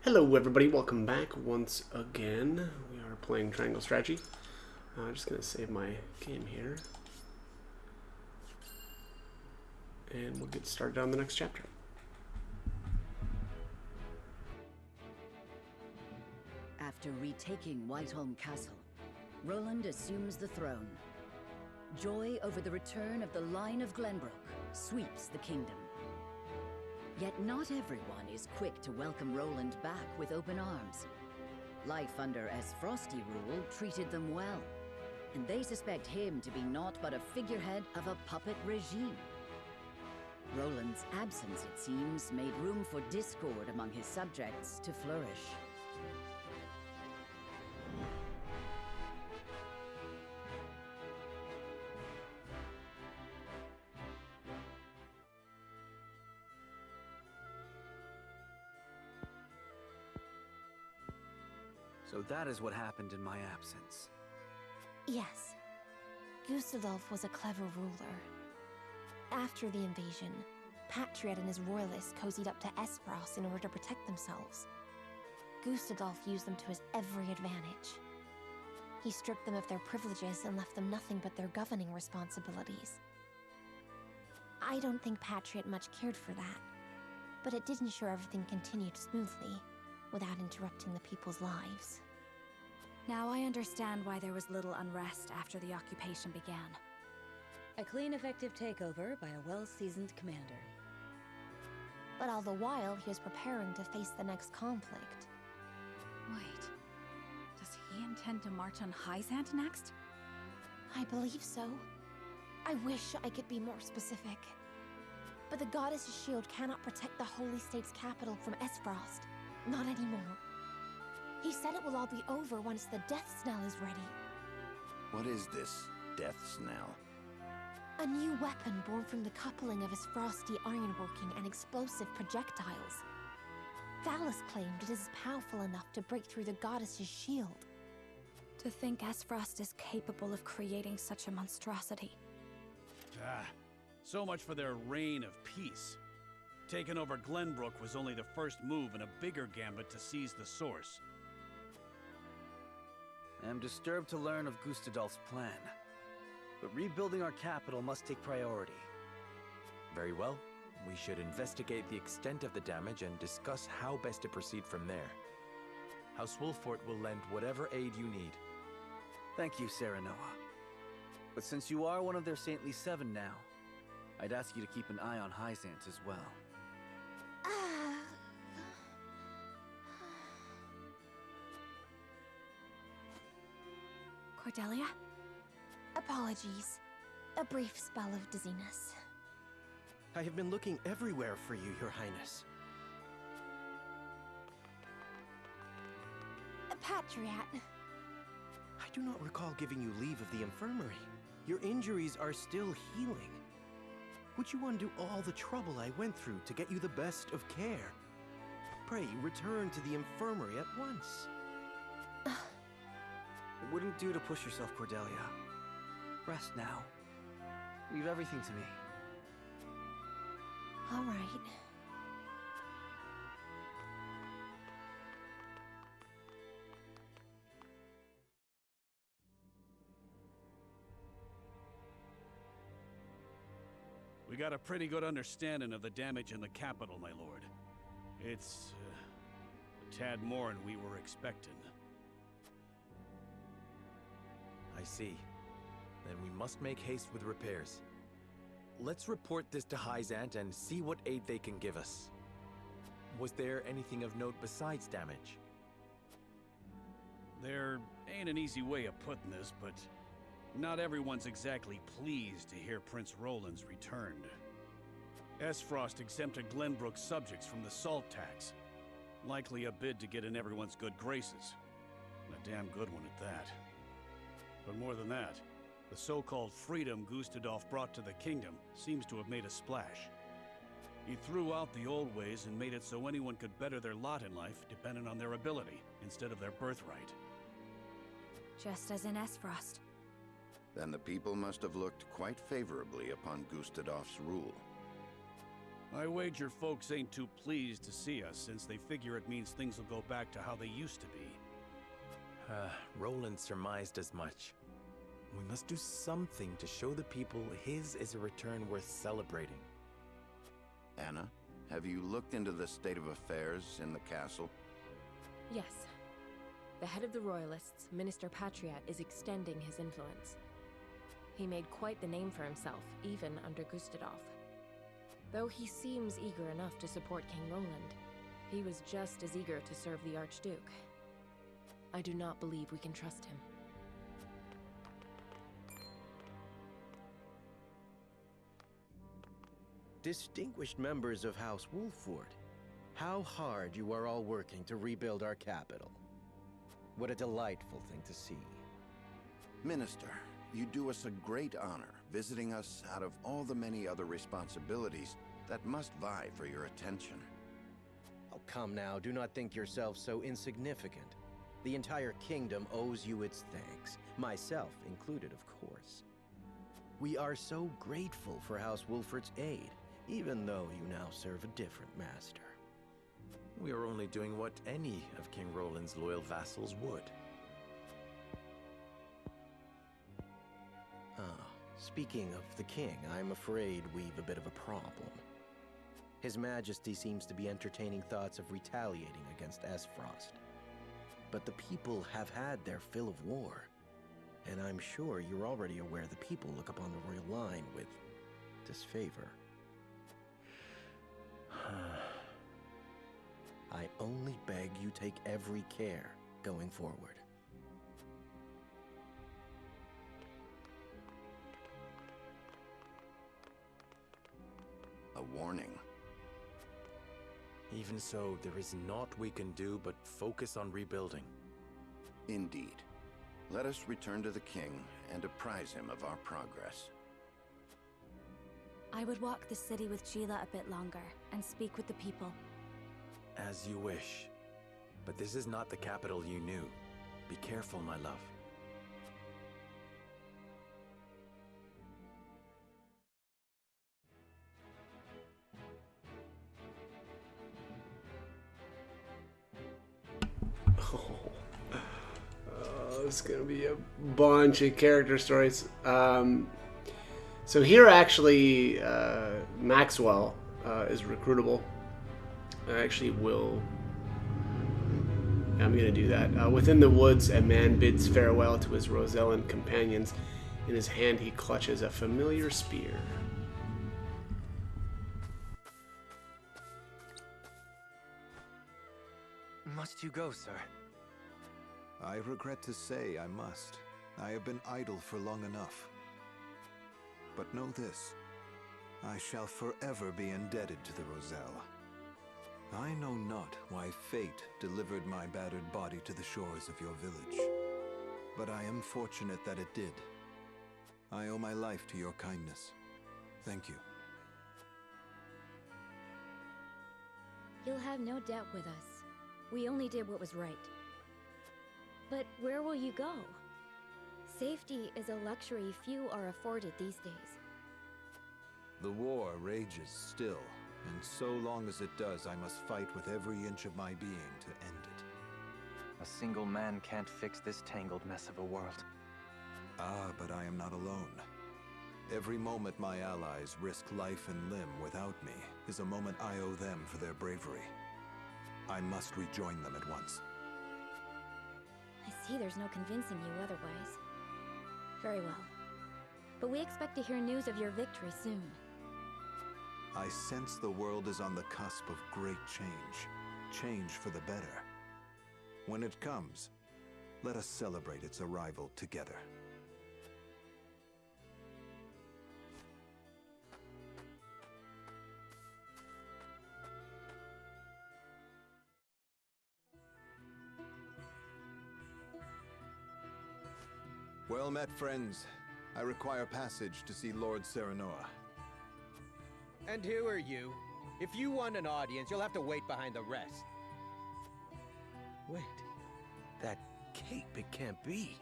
Hello everybody, welcome back once again. We are playing Triangle Strategy. I'm just going to save my game here. And we'll get started on the next chapter. After retaking Whiteholm Castle, Roland assumes the throne. Joy over the return of the line of Glenbrook sweeps the kingdom. Yet not everyone is quick to welcome Roland back with open arms. Life under Esfrosty rule treated them well, and they suspect him to be naught but a figurehead of a puppet regime. Roland's absence, it seems, made room for discord among his subjects to flourish. So that is what happened in my absence. Yes. Gustadolf was a clever ruler. After the invasion, Patriot and his royalists cozied up to Espros in order to protect themselves. Gustadolf used them to his every advantage. He stripped them of their privileges and left them nothing but their governing responsibilities. I don't think Patriot much cared for that, but it did ensure everything continued smoothly, without interrupting the people's lives. Now I understand why there was little unrest after the occupation began. A clean, effective takeover by a well-seasoned commander. But all the while, he was preparing to face the next conflict. Wait, does he intend to march on Hyzant next? I believe so. I wish I could be more specific. But the Goddess's shield cannot protect the Holy State's capital from Esfrost. Not anymore. He said it will all be over once the death snell is ready. What is this death snell? A new weapon born from the coupling of his frosty ironworking and explosive projectiles. Thalos claimed it is powerful enough to break through the Goddess's shield. To think Esfrost is capable of creating such a monstrosity. So much for their reign of peace. Taking over Glenbrook was only the first move in a bigger gambit to seize the source. I am disturbed to learn of Gustadolf's plan. But rebuilding our capital must take priority. Very well. We should investigate the extent of the damage and discuss how best to proceed from there. House Wolfort will lend whatever aid you need. Thank you, Serenoa. But since you are one of their Saintly Seven now, I'd ask you to keep an eye on Hyzant as well. Cordelia? Apologies. A brief spell of dizziness. I have been looking everywhere for you, Your Highness. Patriot. I do not recall giving you leave of the infirmary. Your injuries are still healing. Would you undo all the trouble I went through to get you the best of care? Pray, return to the infirmary at once. It wouldn't do to push yourself, Cordelia. Rest now. Leave everything to me. All right. We got a pretty good understanding of the damage in the capital, my lord. It's a tad more than we were expecting. I see. Then we must make haste with repairs. Let's report this to Hyzant and see what aid they can give us. Was there anything of note besides damage? There ain't an easy way of putting this, but not everyone's exactly pleased to hear Prince Roland's returned. Esfrost exempted Glenbrook's subjects from the salt tax. Likely a bid to get in everyone's good graces. And a damn good one at that. But more than that, the so-called freedom Gustadolf brought to the kingdom seems to have made a splash. He threw out the old ways and made it so anyone could better their lot in life depending on their ability, instead of their birthright. Just as in Esfrost. Then the people must have looked quite favorably upon Gustadolf's rule. I wager folks ain't too pleased to see us, since they figure it means things will go back to how they used to be. Roland surmised as much. We must do something to show the people his is a return worth celebrating. Anna, have you looked into the state of affairs in the castle? Yes. The head of the Royalists, Minister Patriat, is extending his influence. He made quite the name for himself, even under Gustadolf. Though he seems eager enough to support King Roland, he was just as eager to serve the Archduke. I do not believe we can trust him. Distinguished members of House Wolfford, how hard you are all working to rebuild our capital. What a delightful thing to see. Minister, you do us a great honor visiting us out of all the many other responsibilities that must vie for your attention. Oh, come now, do not think yourself so insignificant. The entire kingdom owes you its thanks, myself included, of course. We are so grateful for House Wolfford's aid, even though you now serve a different master. We are only doing what any of King Roland's loyal vassals would. Speaking of the king, I'm afraid we've a bit of a problem. His Majesty seems to be entertaining thoughts of retaliating against Esfrost. But the people have had their fill of war, and I'm sure you're already aware the people look upon the royal line with disfavor. I only beg you take every care going forward. A warning. Even so, there is naught we can do but focus on rebuilding. Indeed. Let us return to the king and apprise him of our progress. I would walk the city with Sheila a bit longer and speak with the people. As you wish. But this is not the capital you knew. Be careful, my love. It's gonna be a bunch of character stories. So here actually Maxwell is recruitable. I actually will. I'm gonna do that. Within the woods, a man bids farewell to his Rosellan companions. In his hand, he clutches a familiar spear. Must you go, sir? I regret to say I must. I have been idle for long enough. But know this, I shall forever be indebted to the Roselle. I know not why fate delivered my battered body to the shores of your village, but I am fortunate that it did. I owe my life to your kindness. Thank you. You'll have no debt with us. We only did what was right. But where will you go? Safety is a luxury few are afforded these days. The war rages still, and so long as it does, I must fight with every inch of my being to end it. A single man can't fix this tangled mess of a world. Ah, but I am not alone. Every moment my allies risk life and limb without me is a moment I owe them for their bravery. I must rejoin them at once. I see there's no convincing you otherwise. Very well. But we expect to hear news of your victory soon. I sense the world is on the cusp of great change. Change for the better. When it comes, let us celebrate its arrival together. Well met, friends. I require passage to see Lord Serenoa. And who are you? If you want an audience, you'll have to wait behind the rest. Wait, that cape, it can't be.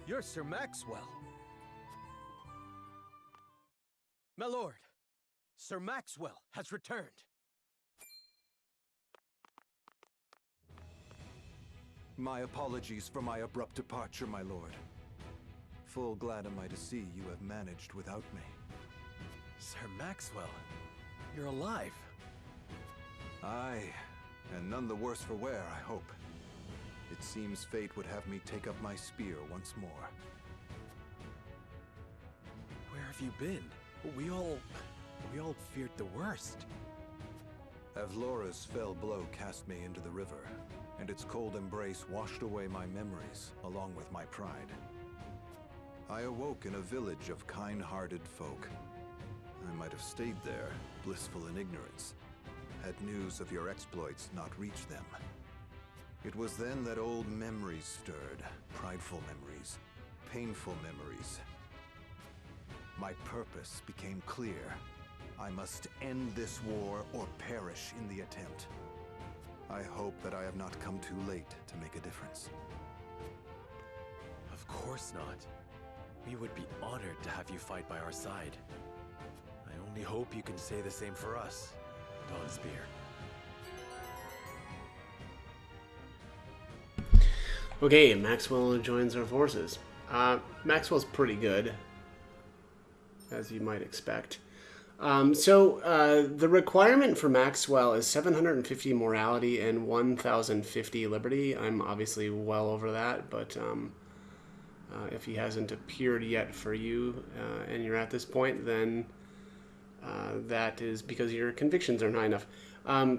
You're Sir Maxwell. My lord, Sir Maxwell has returned. My apologies for my abrupt departure, my lord. Full glad am I to see you have managed without me. Sir Maxwell, you're alive. Aye, and none the worse for wear, I hope. It seems fate would have me take up my spear once more. Where have you been? We all feared the worst. Avlora's fell blow cast me into the river, and its cold embrace washed away my memories, along with my pride. I awoke in a village of kind-hearted folk. I might have stayed there, blissful in ignorance, had news of your exploits not reached them. It was then that old memories stirred, prideful memories, painful memories. My purpose became clear. I must end this war or perish in the attempt. I hope that I have not come too late to make a difference. Of course not. We would be honored to have you fight by our side. I only hope you can say the same for us, Dawnspear. Okay, Maxwell joins our forces. Maxwell's pretty good, as you might expect. The requirement for Maxwell is 750 morality and 1050 liberty. I'm obviously well over that, but if he hasn't appeared yet for you and you're at this point, then that is because your convictions aren't high enough.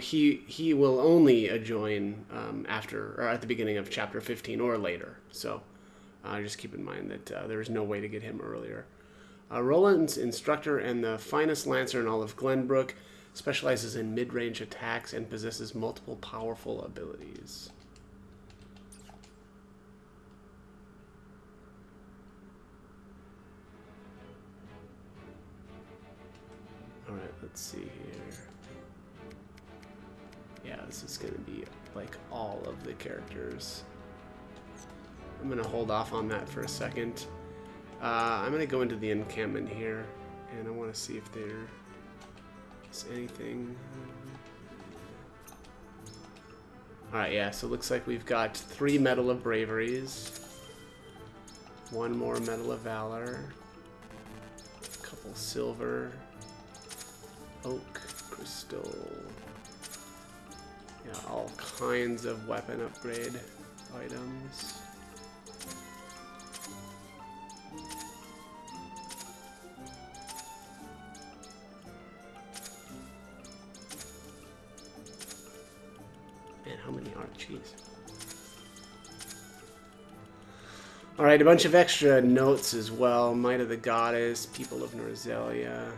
He will only join after or at the beginning of chapter 15 or later. So just keep in mind that there is no way to get him earlier. Roland's instructor and the finest lancer in all of Glenbrook, specializes in mid-range attacks and possesses multiple powerful abilities. Alright, let's see here. Yeah, this is going to be like all of the characters. I'm going to hold off on that for a second. I'm going to go into the encampment here, and I want to see if there's anything. Alright, yeah, so it looks like we've got 3 Medal of Braveries, 1 more Medal of Valor, a couple silver, oak, crystal, yeah, all kinds of weapon upgrade items. Man, how many are? Jeez. Alright, a bunch of extra notes as well. Might of the Goddess, People of Norzelia,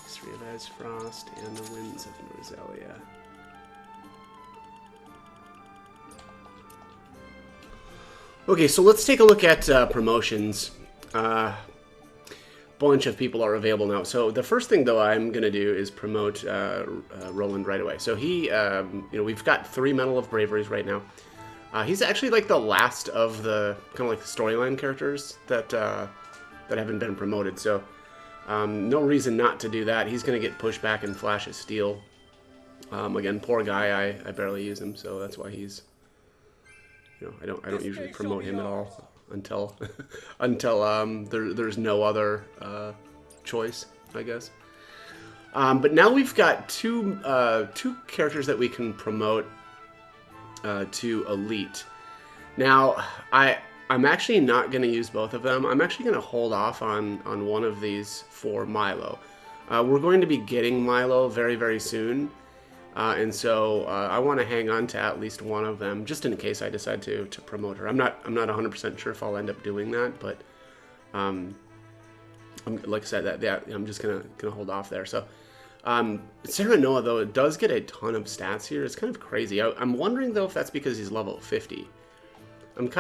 History of Esfrost, and the Winds of Norzelia. Okay, so let's take a look at promotions. Bunch of people are available now. So the first thing, though, I'm going to do is promote Roland right away. So he, we've got 3 Medal of Braveries right now. He's actually like the last of the kind of like the storyline characters that haven't been promoted. So no reason not to do that. He's going to get pushed back in Flash of Steel. Again, poor guy. I barely use him, so that's why he's. I don't usually promote him at all until there's no other choice, I guess. But now we've got two characters that we can promote to Elite. Now I'm actually not going to use both of them. I'm actually going to hold off on one of these for Milo. We're going to be getting Milo very, very soon. And so I want to hang on to at least one of them, just in case I decide to promote her. I'm not 100% sure if I'll end up doing that, but like I said, I'm just gonna hold off there. So Sarah Noah, though, it does get a ton of stats here. It's kind of crazy. I'm wondering though if that's because he's level 50. I'm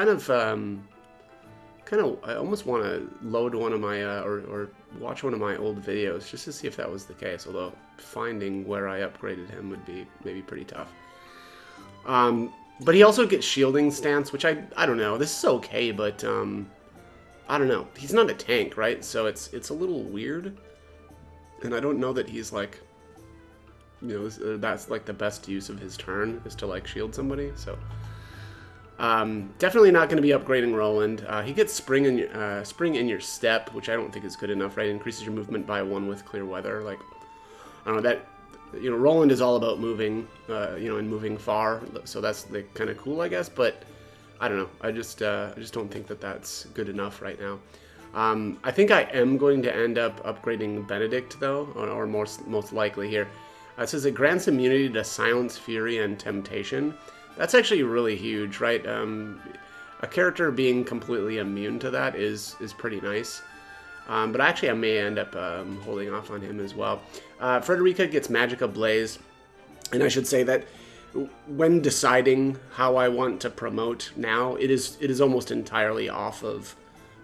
I almost want to load one of my or watch one of my old videos just to see if that was the case. Although finding where I upgraded him would be maybe pretty tough. But he also gets shielding stance, which I don't know. This is okay, but I don't know. He's not a tank, right? So it's a little weird. And I don't know that he's like, you know, that's like the best use of his turn is to like shield somebody. So definitely not going to be upgrading Roland. He gets spring in your step, which I don't think is good enough, right? Increases your movement by 1 with clear weather. Like, I don't know, that, you know, Roland is all about moving, you know, and moving far. So that's like kind of cool, I guess. But I don't know. I just don't think that that's good enough right now. I think I am going to end up upgrading Benedict, though, or most likely here. It says it grants immunity to Silence, Fury, and Temptation. That's actually really huge, right? A character being completely immune to that is pretty nice. But actually, I may end up holding off on him as well. Frederica gets Magicka Blaze, and I should say that when deciding how I want to promote now, it is almost entirely off of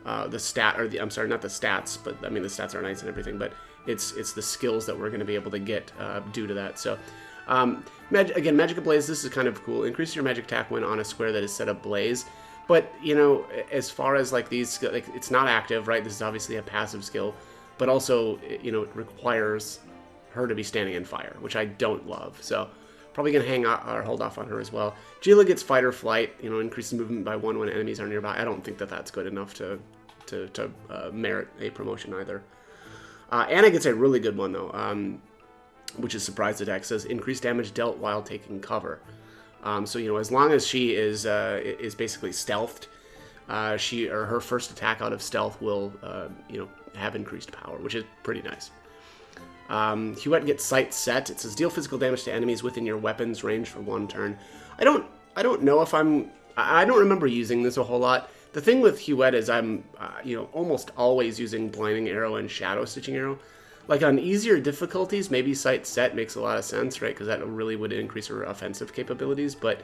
the stat, or I'm sorry, not the stats, but I mean the stats are nice and everything, but it's the skills that we're going to be able to get due to that. So again, Magicka Blaze, this is kind of cool. Increase your magic attack when on a square that is set up blaze. But you know, as far as like these, like, it's not active, right? This is obviously a passive skill, but also, you know, it requires her to be standing in fire, which I don't love. So probably gonna hang out or hold off on her as well. Gila gets Fight or Flight, you know, increases movement by 1 when enemies are nearby. I don't think that that's good enough to merit a promotion either. Anna gets a really good one though, which is Surprise Attack. It says increased damage dealt while taking cover. So you know, as long as she is basically stealthed, her first attack out of stealth will you know, have increased power, which is pretty nice. Huette gets Sight Set. It says deal physical damage to enemies within your weapon's range for 1 turn. I don't know if I don't remember using this a whole lot. The thing with Huette is I'm you know, almost always using Blinding Arrow and Shadow Stitching Arrow. Like on easier difficulties, maybe Sight Set makes a lot of sense, right? Because that really would increase her offensive capabilities. But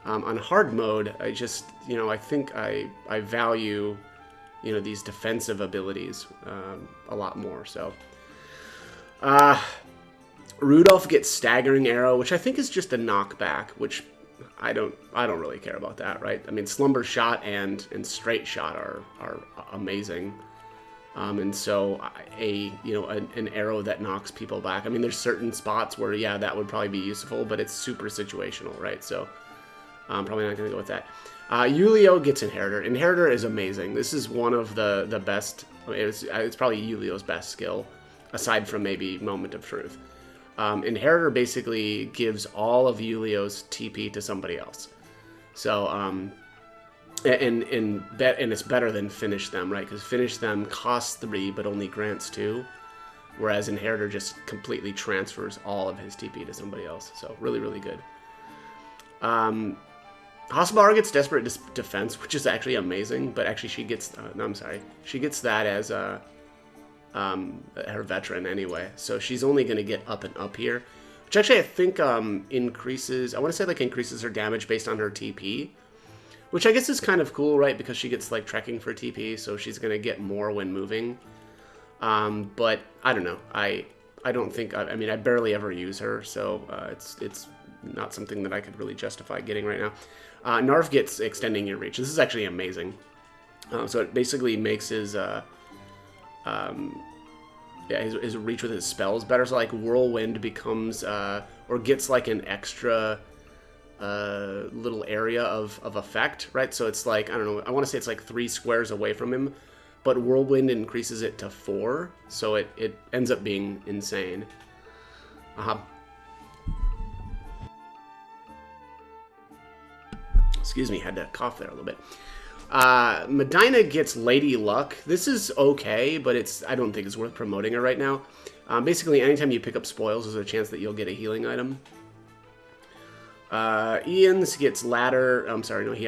on hard mode, I just, you know, I think I value, you know, these defensive abilities a lot more. So Rudolph gets Staggering Arrow, which I think is just a knockback, which I don't really care about that, right? I mean, Slumber Shot and Straight Shot are amazing. And so an arrow that knocks people back. I mean, there's certain spots where, yeah, that would probably be useful, but it's super situational, right? So I'm probably not going to go with that. Yulio gets Inheritor. Inheritor is amazing. This is one of the best. It's probably Yulio's best skill, aside from maybe Moment of Truth. Inheritor basically gives all of Yulio's TP to somebody else. So, and it's better than Finish Them, right? Because Finish Them costs 3, but only grants 2. Whereas Inheritor just completely transfers all of his TP to somebody else. So, really, really good. Hossabara gets Desperate Defense, which is actually amazing. But actually, she gets... no, I'm sorry. She gets that as her veteran anyway, so she's only going to get up and up here, which actually I think increases, I want to say like increases her damage based on her TP, which I guess is kind of cool, right? Because she gets like trekking for TP, so she's going to get more when moving. But I don't know, I don't think, I mean, I barely ever use her, so it's not something that I could really justify getting right now. Narf gets Extending Your Reach. This is actually amazing. So it basically makes his his reach with his spells better. So like Whirlwind becomes or gets like an extra little area of effect, right? So it's like, I don't know, I want to say it's like 3 squares away from him, but Whirlwind increases it to 4, so it ends up being insane. Excuse me, had to cough there a little bit. Medina gets Lady Luck. This is okay, but I don't think it's worth promoting her right now. Basically, anytime you pick up spoils, there's a chance that you'll get a healing item. Ian's gets Ladder. I'm sorry, no, he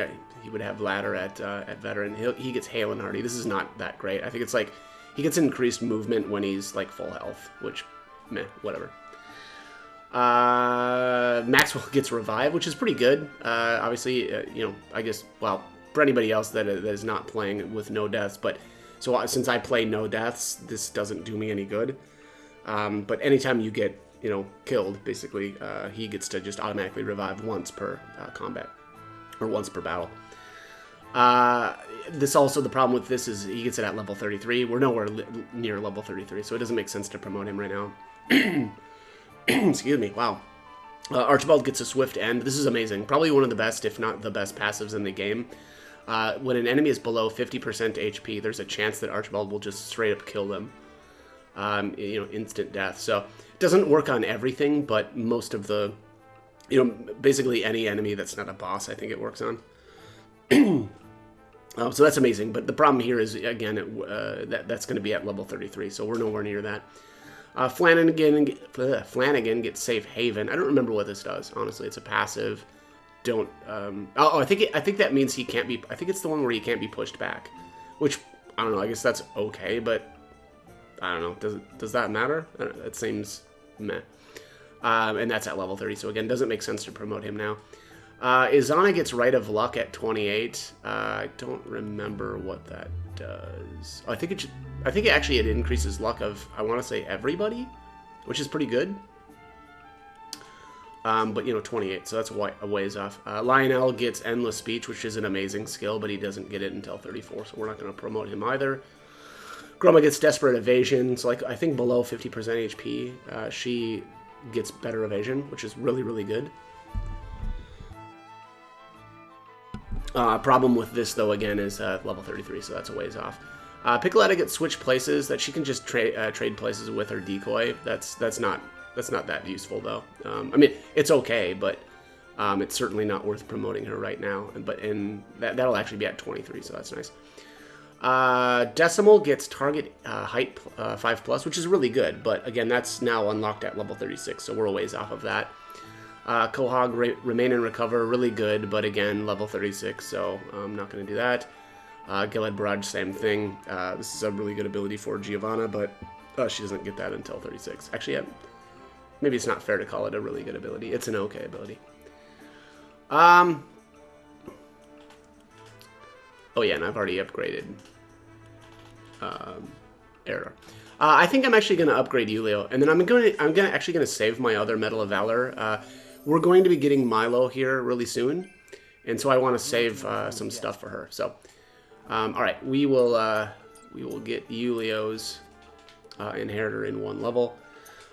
would have Ladder at Veteran. He gets Hale and Hardy. This is not that great. I think it's like he gets increased movement when he's like full health, which, meh, whatever. Maxwell gets Revive, which is pretty good. Obviously, you know, I guess, well, for anybody else that is not playing with no deaths, but so since I play no deaths, this doesn't do me any good. But anytime you get, you know, killed, basically, he gets to just automatically revive once per combat, or once per battle. This also, the problem with this is he gets it at level 33. We're nowhere near level 33, so it doesn't make sense to promote him right now. Excuse me, wow. Archibald gets a swift end. This is amazing. Probably one of the best, if not the best, passives in the game. When an enemy is below 50% HP, there's a chance that Archibald will just straight up kill them. You know, instant death. So it doesn't work on everything, but most of the, you know, basically any enemy that's not a boss, I think it works on. So that's amazing. But the problem here is, again, that's going to be at level 33, so we're nowhere near that. Flanagan gets Safe Haven. I don't remember what this does. Honestly, it's a passive. Don't. I think that means he can't be. I think it's the one where he can't be pushed back, which I don't know. I guess that's okay, but I don't know. Does that matter? It seems meh. And that's at level 30. So again, doesn't make sense to promote him now. Izana gets Rite of Luck at 28. I don't remember what that does. I think it actually increases luck of, I want to say, everybody, which is pretty good. But you know, 28, so that's a ways off. Lionel gets Endless Speech, which is an amazing skill, but he doesn't get it until 34, so we're not going to promote him either. Groma gets Desperate Evasion, so like I think below 50% HP, she gets better evasion, which is really, really good. Problem with this, though, again, is level 33, so that's a ways off. Piccoletta gets Switch Places, that she can just trade places with her decoy. That's not that useful, though. I mean, it's okay, but it's certainly not worth promoting her right now. And that'll actually be at 23, so that's nice. Decimal gets Target Height 5+, which is really good, but again, that's now unlocked at level 36, so we're a ways off of that. Quahog Remain and Recover, really good, but again, level 36, so I'm not going to do that. Gilad Barrage, same thing. This is a really good ability for Giovanna, but she doesn't get that until 36. Actually, maybe it's not fair to call it a really good ability. It's an okay ability. Oh yeah, and I've already upgraded Error. I think I'm actually going to upgrade Yulio, and then I'm actually going to save my other Medal of Valor. We're going to be getting Milo here really soon, and so I want to save some stuff for her. So, all right, we will get Yulio's Inheritor in 1 level.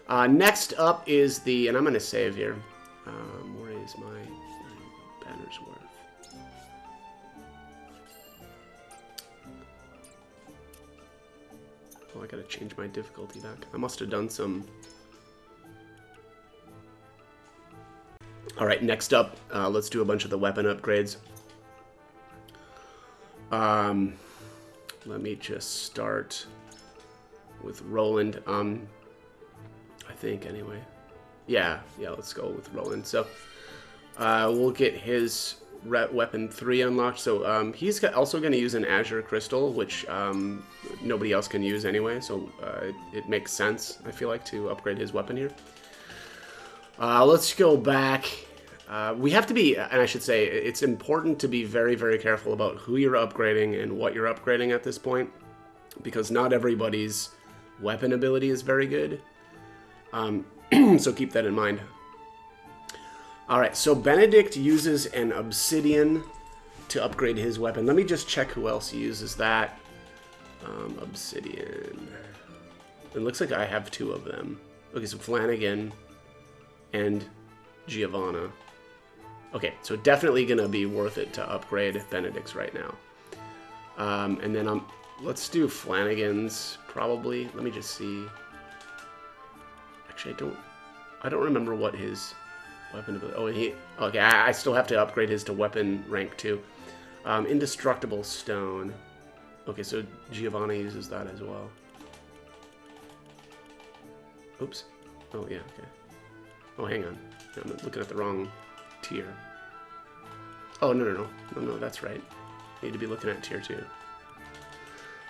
Next up is and I'm going to save here. Where is my Bannersworth? Oh, I gotta change my difficulty back. I must have done some. Alright, next up, let's do a bunch of the weapon upgrades. Let me just start with Roland. I think, anyway. Yeah, let's go with Roland. So, we'll get his weapon 3 unlocked. So, he's also going to use an Azure Crystal, which nobody else can use anyway. So, it makes sense, I feel like, to upgrade his weapon here. Let's go back. We have to be, and I should say, it's important to be very, very careful about who you're upgrading and what you're upgrading at this point, because not everybody's weapon ability is very good. So keep that in mind. Alright, so Benedict uses an Obsidian to upgrade his weapon. Let me just check who else uses that. Obsidian. It looks like I have 2 of them. Okay, so Flanagan and Giovanna. Okay, so definitely going to be worth it to upgrade Benedict's right now. And then let's do Flanagan's, probably. Let me just see. Actually, I don't remember what his weapon ability. Okay, I still have to upgrade his to weapon rank 2. Indestructible Stone. Okay, so Giovanna uses that as well. Oops. Oh, yeah, okay. Oh, hang on. I'm looking at the wrong tier. Oh, no, that's right. Need to be looking at tier 2.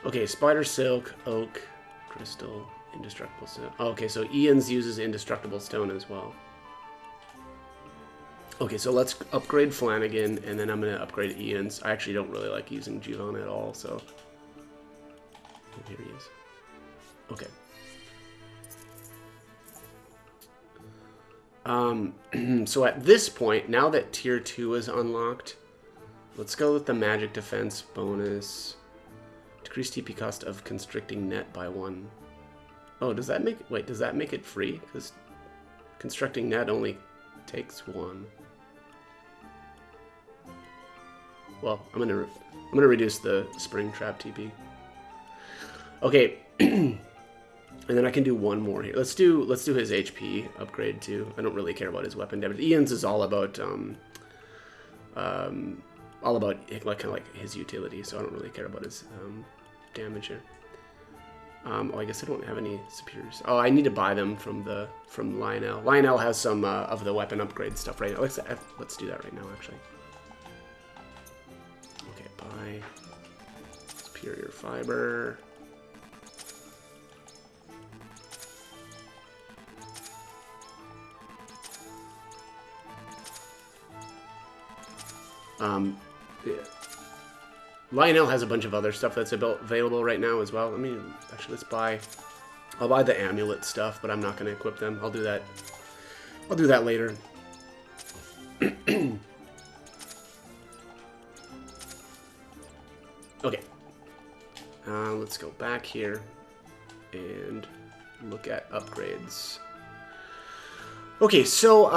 Okay, Spider Silk, Oak, Crystal, Indestructible Stone. Oh, okay, so Ian's uses Indestructible Stone as well. Okay, so let's upgrade Flanagan, and then I'm going to upgrade Ian's. I actually don't really like using Giovanna at all, so... Oh, here he is. Okay. So at this point, now that tier 2 is unlocked, Let's go with the magic defense bonus. Decrease TP cost of constricting net by 1. Oh, does that make... Wait, does that make it free? Because constructing net only takes 1. Well, I'm gonna reduce the spring trap TP. Okay, and then I can do one more here. Let's do his HP upgrade too. I don't really care about his weapon damage. Ian's is all about like kind of like his utility, so I don't really care about his damage here. Oh, I guess I don't have any superiors. Oh, I need to buy them from Lionel. Lionel has some of the weapon upgrade stuff right now. Let's do that right now, actually. Okay, buy superior fiber. Yeah. Lionel has a bunch of other stuff that's available right now as well. I mean, actually, I'll buy the amulet stuff, but I'm not going to equip them. I'll do that later. Okay. Let's go back here and look at upgrades. Okay, so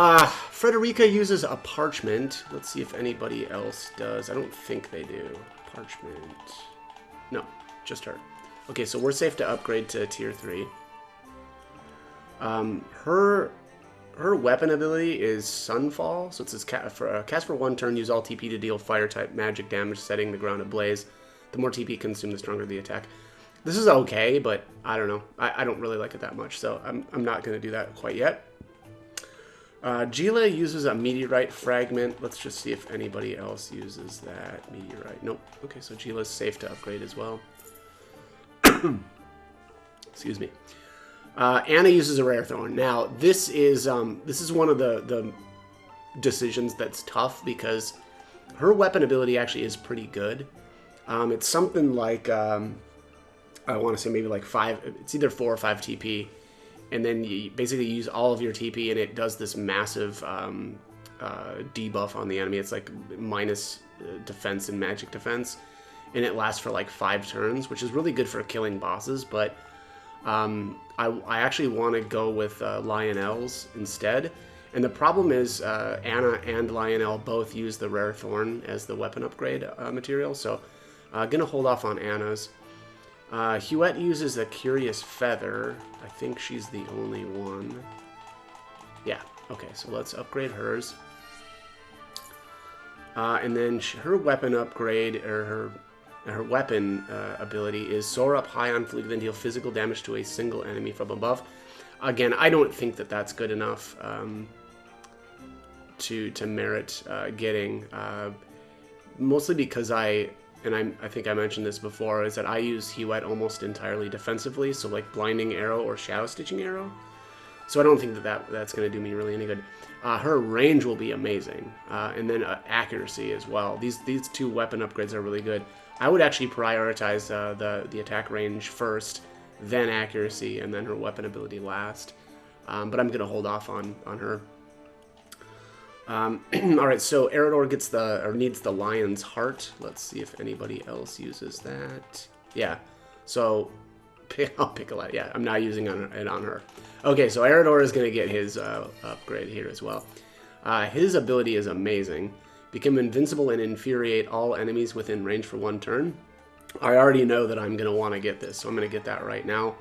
Frederica uses a parchment. Let's see if anybody else does. I don't think they do. Parchment. No, just her. Okay, so we're safe to upgrade to tier 3. Her weapon ability is Sunfall. So it says cast for 1 turn, use all TP to deal fire type magic damage, setting the ground ablaze. The more TP consumed, the stronger the attack. This is okay, but I don't know. I don't really like it that much, so I'm not going to do that quite yet. Gila uses a meteorite fragment. Let's just see if anybody else uses that meteorite. Nope. Okay, so Gila's safe to upgrade as well. Excuse me. Anna uses a rare thorn. Now, this is one of the decisions that's tough because her weapon ability actually is pretty good. It's something like I want to say maybe like 5. It's either 4 or 5 TP. And then you basically use all of your TP, and it does this massive debuff on the enemy. It's like minus defense and magic defense, and it lasts for like 5 turns, which is really good for killing bosses. But I actually want to go with Lionel's instead. And the problem is Anna and Lionel both use the Rare Thorn as the weapon upgrade material, so I'm going to hold off on Anna's. Huette uses a Curious Feather. I think she's the only one. Yeah, okay, so let's upgrade hers. And then her weapon upgrade, or her weapon ability is Soar up high on fleet and deal physical damage to a single enemy from above. Again, I don't think that that's good enough to merit getting. Mostly because I think I mentioned this before, is that I use Huette almost entirely defensively, so like Blinding Arrow or Shadow Stitching Arrow. So I don't think that's going to do me really any good. Her range will be amazing, and then accuracy as well. These 2 weapon upgrades are really good. I would actually prioritize the attack range first, then accuracy, and then her weapon ability last. But I'm going to hold off on her. Alright, so Eredor needs the Lion's Heart. Let's see if anybody else uses that. Yeah, so I'll pick a lot. Yeah, I'm not using it on her. Okay, so Eredor is going to get his upgrade here as well. His ability is amazing. Become invincible and infuriate all enemies within range for 1 turn. I already know that I'm going to want to get this, so I'm going to get that right now.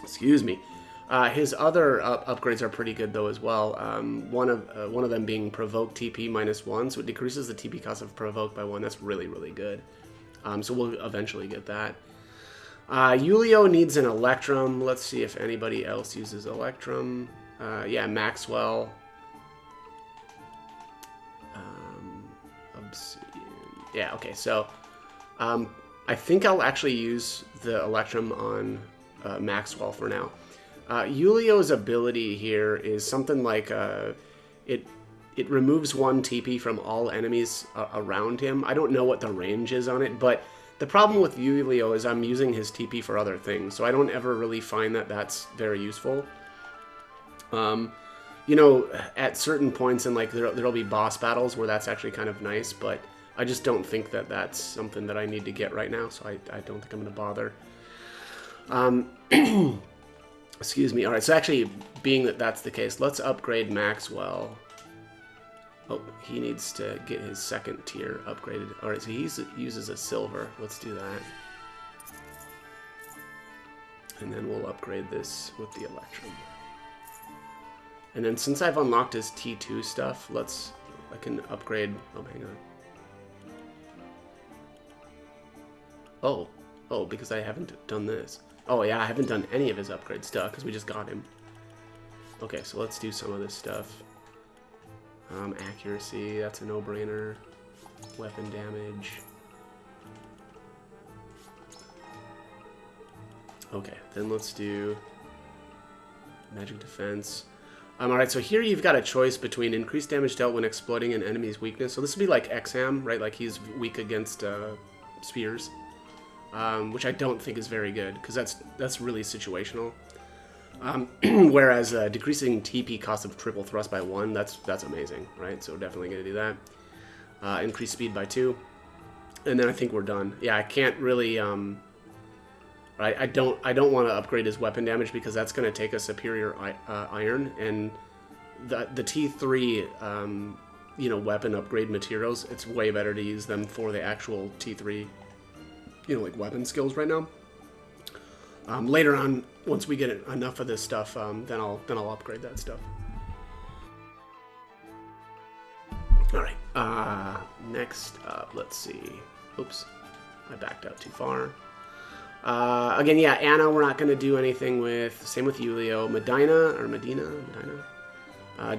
Excuse me. His other upgrades are pretty good though as well. One of them being Provoke TP -1, so it decreases the TP cost of Provoke by 1. That's really, really good. So we'll eventually get that. Yulio needs an Electrum. Let's see if anybody else uses Electrum. Yeah, Maxwell. Obsidian. Yeah, okay, so I think I'll actually use the Electrum on Maxwell for now. Yulio's ability here is something like it removes 1 TP from all enemies around him. I don't know what the range is on it, but the problem with Yulio is I'm using his TP for other things, so I don't ever really find that that's very useful. you know, at certain points in, like, there'll be boss battles where that's actually kind of nice, but I just don't think that that's something that I need to get right now, so I don't think I'm going to bother. Excuse me. All right, so actually, being that that's the case, let's upgrade Maxwell. Oh, he needs to get his second tier upgraded. All right, so he uses a silver. Let's do that. And then we'll upgrade this with the Electrum. And then since I've unlocked his T2 stuff, I can upgrade. Oh, hang on. Oh, because I haven't done this. Oh yeah, I haven't done any of his upgrade stuff because we just got him. Okay, so let's do some of this stuff. Accuracy, that's a no-brainer. Weapon damage. Okay, then let's do magic defense. Alright, so here you've got a choice between increased damage dealt when exploiting an enemy's weakness. So this would be like Exham, right? Like he's weak against spears. Which I don't think is very good, because that's really situational. Whereas decreasing TP cost of triple thrust by 1, that's amazing, right? So definitely going to do that. Increase speed by 2. And then I think we're done. Yeah, I can't really... I don't want to upgrade his weapon damage because that's going to take a superior iron, and the T3 you know, weapon upgrade materials, it's way better to use them for the actual T3, you know, like weapon skills right now. Later on, once we get enough of this stuff, then I'll upgrade that stuff. All right. Next up, let's see. Oops, I backed out too far. Again, yeah, Anna, we're not going to do anything with. Same with Julio. Medina.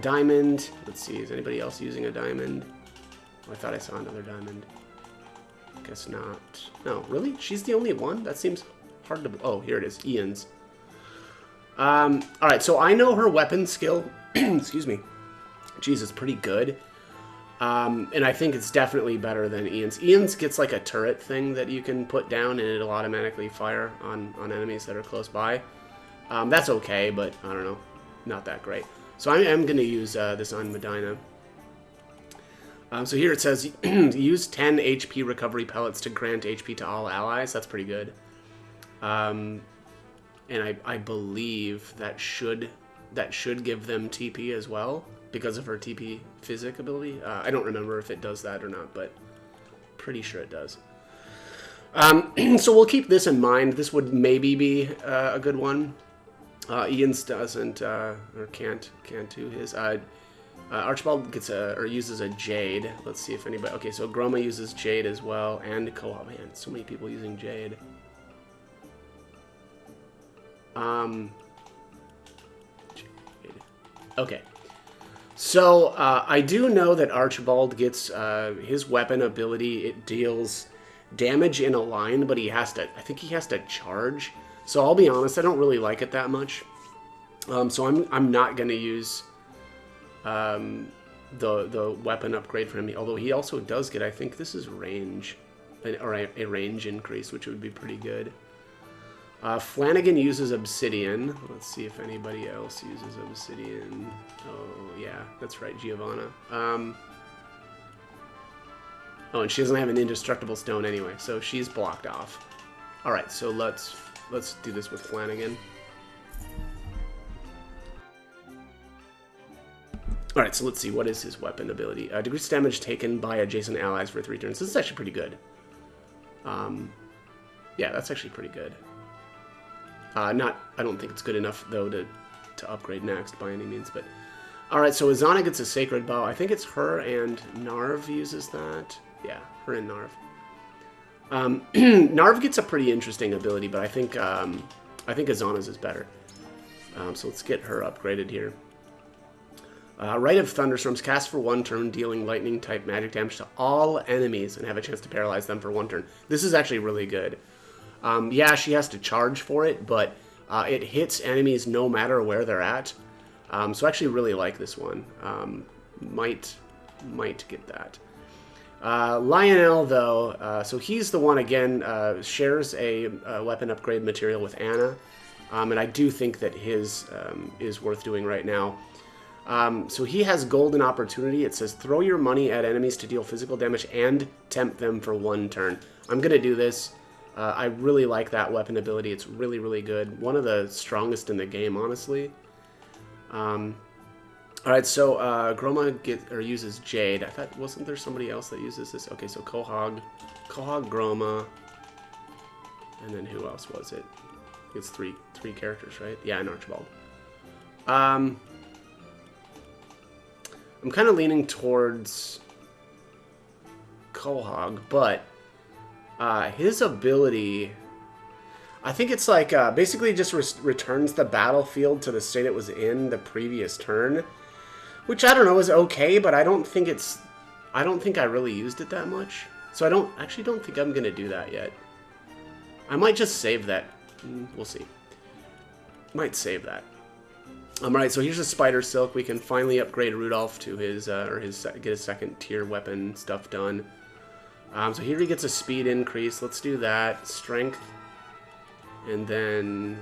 Diamond. Let's see, is anybody else using a diamond? Oh, I thought I saw another diamond. Guess not. No, really? She's the only one? That seems hard to... Oh, here it is. Ian's. Alright, so I know her weapon skill. Excuse me. Jeez, it's pretty good. And I think it's definitely better than Ian's. Ian's gets like a turret thing that you can put down and it'll automatically fire on enemies that are close by. That's okay, but I don't know. Not that great. So I am going to use this on Medina. So here it says, use 10 HP recovery pellets to grant HP to all allies. That's pretty good. And I believe that should give them TP as well, because of her TP physic ability. I don't remember if it does that or not, but pretty sure it does. So we'll keep this in mind. This would maybe be a good one. Ian's doesn't, or can't do his. Archibald gets or uses a Jade. Let's see if anybody... Okay, so Groma uses Jade as well, and Co-op. Man, so many people using Jade. Jade. Okay. So, I do know that Archibald gets his weapon ability. It deals damage in a line, but I think he has to charge. So I'll be honest, I don't really like it that much. So I'm not going to use the weapon upgrade for him. Although he also does get, I think this is range, or a range increase, which would be pretty good. Flanagan uses Obsidian. Let's see if anybody else uses Obsidian. Oh, yeah, that's right, Giovanna. Oh, and she doesn't have an indestructible stone anyway, so she's blocked off. All right, so let's do this with Flanagan. All right, so let's see, what is his weapon ability? Decrease damage taken by adjacent allies for 3 turns. This is actually pretty good. Yeah, that's actually pretty good. I don't think it's good enough, though, to upgrade next by any means, but... Alright, so Azana gets a Sacred Bow. I think it's her and Narv uses that. Yeah, her and Narv. Narv gets a pretty interesting ability, but I think Azana's is better. So let's get her upgraded here. Rite of Thunderstorms, cast for 1 turn, dealing lightning-type magic damage to all enemies and have a chance to paralyze them for 1 turn. This is actually really good. Yeah, she has to charge for it, but it hits enemies no matter where they're at. So I actually really like this one. Might get that. Lionel, though, so he's the one, again, shares a weapon upgrade material with Anna. And I do think that his is worth doing right now. So he has Golden Opportunity. It says throw your money at enemies to deal physical damage and tempt them for 1 turn. I'm going to do this. I really like that weapon ability. It's really, really good. One of the strongest in the game, honestly. Alright, so Groma uses Jade. I thought, wasn't there somebody else that uses this? Okay, so Quahog, Groma, and then who else was it? It's three characters, right? Yeah, and Archibald. I'm kind of leaning towards Quahog, but his ability, I think it's like basically just returns the battlefield to the state it was in the previous turn, which I don't know is okay, but I don't think I really used it that much. So I don't think I'm gonna do that yet. I might just save that. We'll see. Might save that. Alright, so here's a Spider Silk. We can finally upgrade Rudolph to his get his 2nd tier weapon stuff done. So here he gets a speed increase. Let's do that. Strength. And then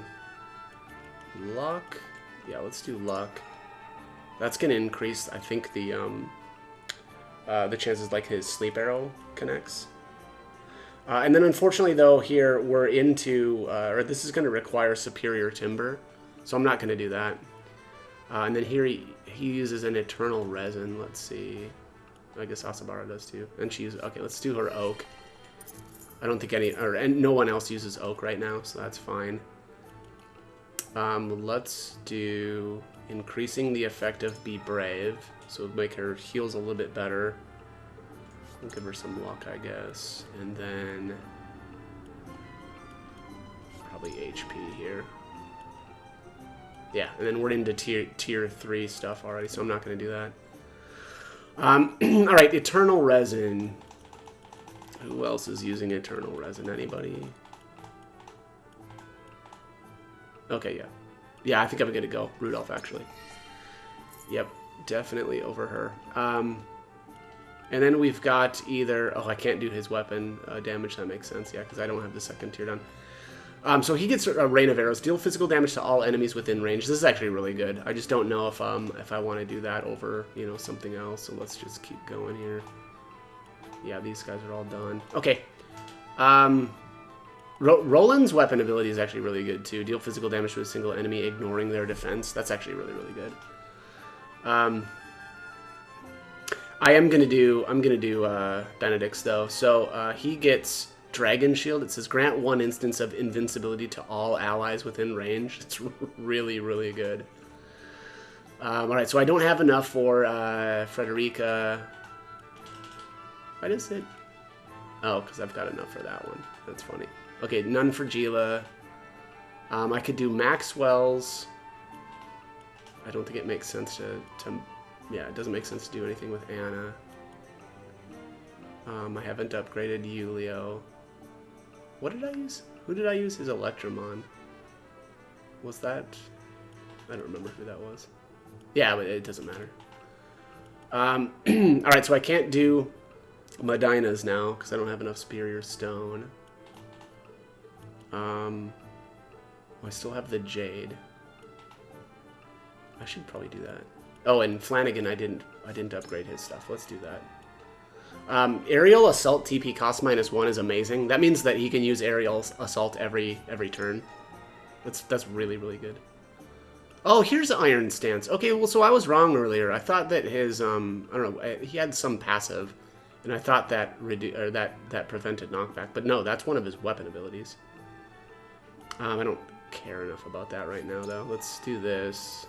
luck. Yeah, let's do luck. That's gonna increase, I think, the chances like his sleep arrow connects. And then unfortunately though, here we're into, or this is gonna require superior timber, so I'm not gonna do that. And then here he uses an eternal resin. Let's see. I guess Asabara does too. And she's okay. Let's do her oak. I don't think and no one else uses oak right now, so that's fine. Let's do increasing the effect of Be Brave, so make her heals a little bit better. We'll give her some luck, I guess, and then probably HP here. Yeah, and then we're into tier 3 stuff already, so I'm not going to do that. Alright, Eternal Resin. Who else is using Eternal Resin? Anybody? Okay, yeah. Yeah, I think I'm going to go Rudolph, actually. Yep, definitely over her. And then we've got either... Oh, I can't do his weapon damage. That makes sense, yeah, because I don't have the 2nd tier done. So he gets a rain of arrows. Deal physical damage to all enemies within range. This is actually really good. I just don't know if I want to do that over, you know, something else. So let's just keep going here. Yeah, these guys are all done. Okay. Roland's weapon ability is actually really good too. Deal physical damage to a single enemy, ignoring their defense. That's actually really, really good. I'm gonna do Benedict's though. So he gets Dragon Shield. It says grant 1 instance of invincibility to all allies within range. It's really, really good. Alright, so I don't have enough for Frederica. Why does it? Oh, because I've got enough for that one. That's funny. Okay, none for Gila. I could do Maxwell's. I don't think it makes sense to yeah, it doesn't make sense to do anything with Anna. I haven't upgraded Yulio. What did I use? Who did I use his Electromon? Was that... I don't remember who that was. Yeah, but it doesn't matter. Alright, so I can't do Medina's now, because I don't have enough Superior Stone. I still have the Jade. I should probably do that. Oh, and Flanagan, I didn't upgrade his stuff. Let's do that. Aerial Assault TP cost -1 is amazing. That means that he can use Aerial Assault every turn. That's really, really good. Oh, here's Iron Stance. Okay, well, so I was wrong earlier. I thought that his I don't know, he had some passive, and I thought that that prevented knockback. But no, that's one of his weapon abilities. I don't care enough about that right now, though. Let's do this.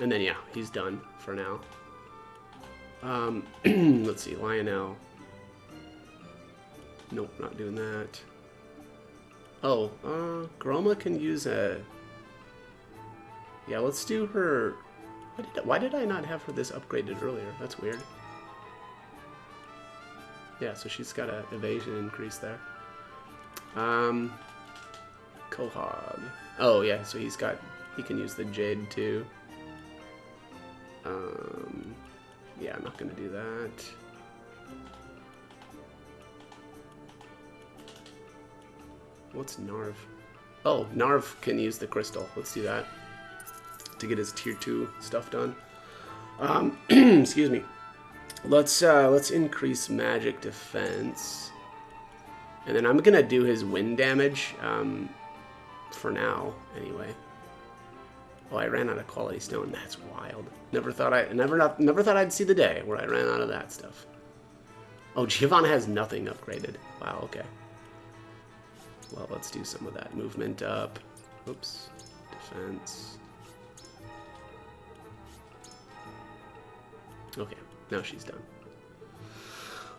And then, yeah, he's done for now. Let's see, Lionel. Nope, not doing that. Oh, Groma can use a... Yeah, let's do her... Why did I not have her this upgraded earlier? That's weird. Yeah, so she's got an evasion increase there. Quahog. Oh, yeah, so he can use the Jade, too. Yeah, I'm not gonna do that. What's Narv? Oh, Narv can use the crystal. Let's do that. to get his tier 2 stuff done. Excuse me. Let's increase magic defense. And then I'm gonna do his wind damage, for now, anyway. Oh, I ran out of quality stone. That's wild. Never thought I'd see the day where I ran out of that stuff. Oh, Giovanna has nothing upgraded. Wow, okay. Well, let's do some of that. Movement up. Oops. Defense. Okay, now she's done.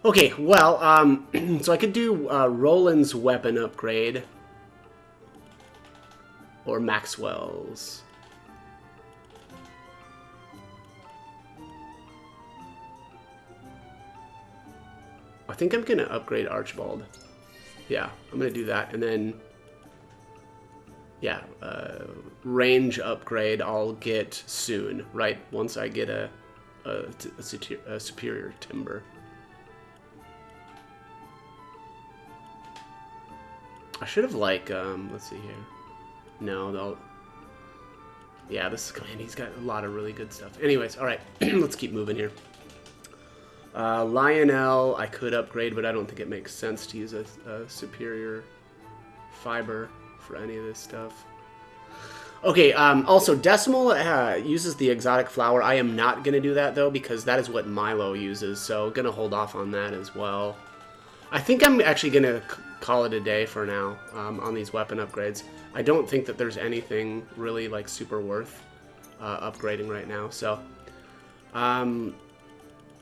Okay, well, so I could do Roland's weapon upgrade. Or Maxwell's. I think I'm gonna upgrade Archibald. Yeah, I'm gonna do that, and then yeah, range upgrade I'll get soon, right? Once I get a superior timber. I should have like let's see here. No, they'll. Yeah, this is man. He's got a lot of really good stuff. Anyways, all right, let's keep moving here. Lionel, I could upgrade, but I don't think it makes sense to use a superior fiber for any of this stuff. Okay, also Decimal uses the exotic flower. I am not going to do that, though, because that is what Milo uses, so going to hold off on that as well. I think I'm actually going to call it a day for now on these weapon upgrades. I don't think that there's anything really, like, super worth upgrading right now, so...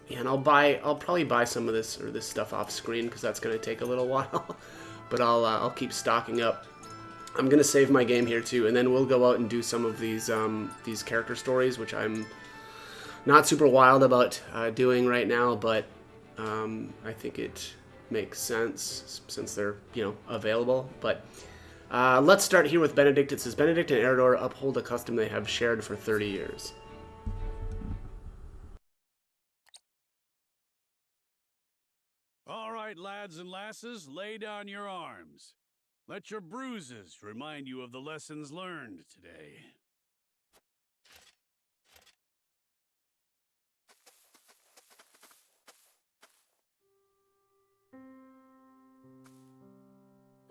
yeah, and I'll probably buy some of this stuff off screen because that's gonna take a little while. But I'll keep stocking up. I'm gonna save my game here too, and then we'll go out and do some of these character stories, which I'm not super wild about doing right now, but I think it makes sense since they're available. But let's start here with Benedict. It says Benedict and Eredor uphold a custom they have shared for 30 years. All right, lads and lasses, lay down your arms. Let your bruises remind you of the lessons learned today.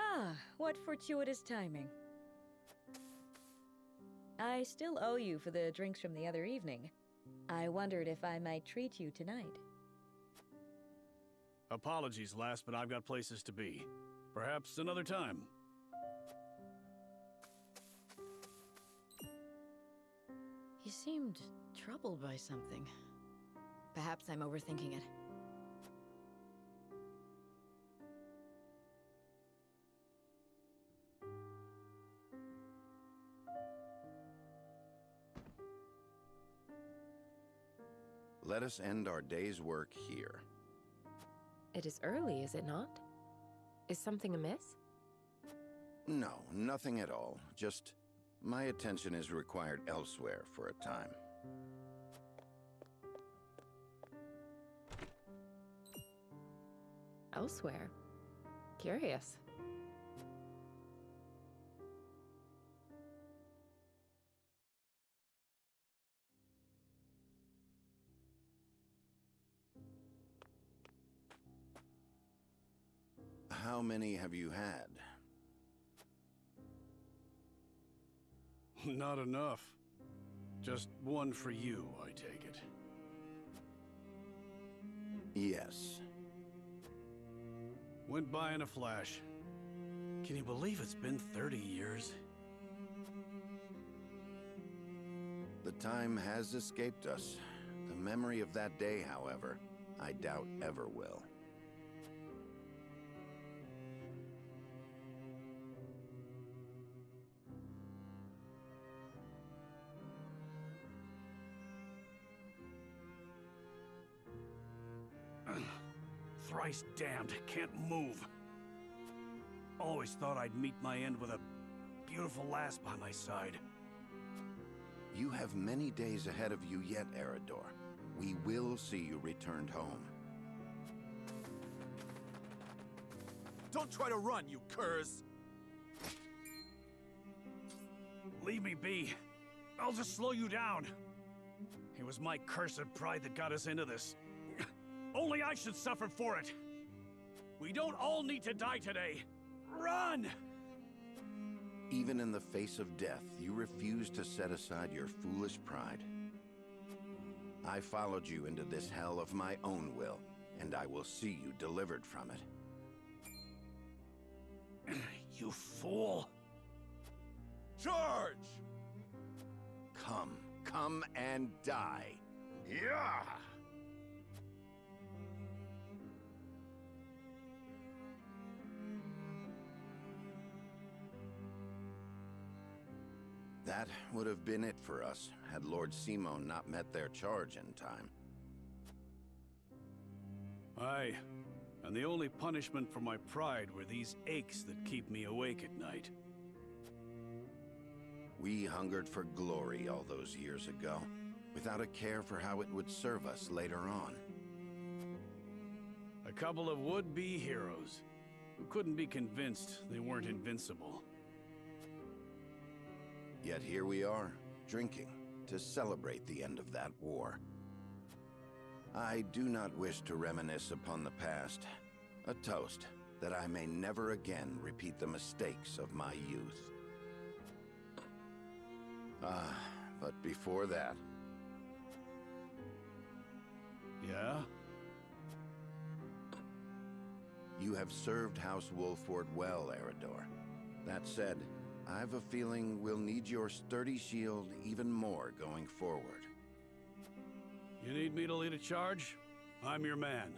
Ah, what fortuitous timing. I still owe you for the drinks from the other evening. I wondered if I might treat you tonight. Apologies, lass, but I've got places to be. Perhaps another time. You seemed troubled by something. Perhaps I'm overthinking it. Let us end our day's work here. It is early, is it not? Is something amiss? No, nothing at all. Just my attention is required elsewhere for a time. Elsewhere? Curious. How many have you had? Not enough. Just one for you, I take it. Yes. Went by in a flash. Can you believe it's been 30 years? The time has escaped us. The memory of that day, however, I doubt ever will. Thrice damned, can't move. Always thought I'd meet my end with a beautiful lass by my side. You have many days ahead of you yet, Eredor. We will see you returned home. Don't try to run, you curs! Leave me be. I'll just slow you down. It was my cursed pride that got us into this. Only I should suffer for it. We don't all need to die today. Run! Even in the face of death, you refuse to set aside your foolish pride. I followed you into this hell of my own will, and I will see you delivered from it. You fool! Charge! Come and die. Yeah! That would have been it for us, had Lord Simon not met their charge in time. Aye, and the only punishment for my pride were these aches that keep me awake at night. We hungered for glory all those years ago, without a care for how it would serve us later on. A couple of would-be heroes, who couldn't be convinced they weren't invincible. Yet here we are, drinking, to celebrate the end of that war. I do not wish to reminisce upon the past. A toast that I may never again repeat the mistakes of my youth. But before that... Yeah? You have served House Wolford well, Eredor. That said, I've a feeling we'll need your sturdy shield even more going forward. You need me to lead a charge? I'm your man.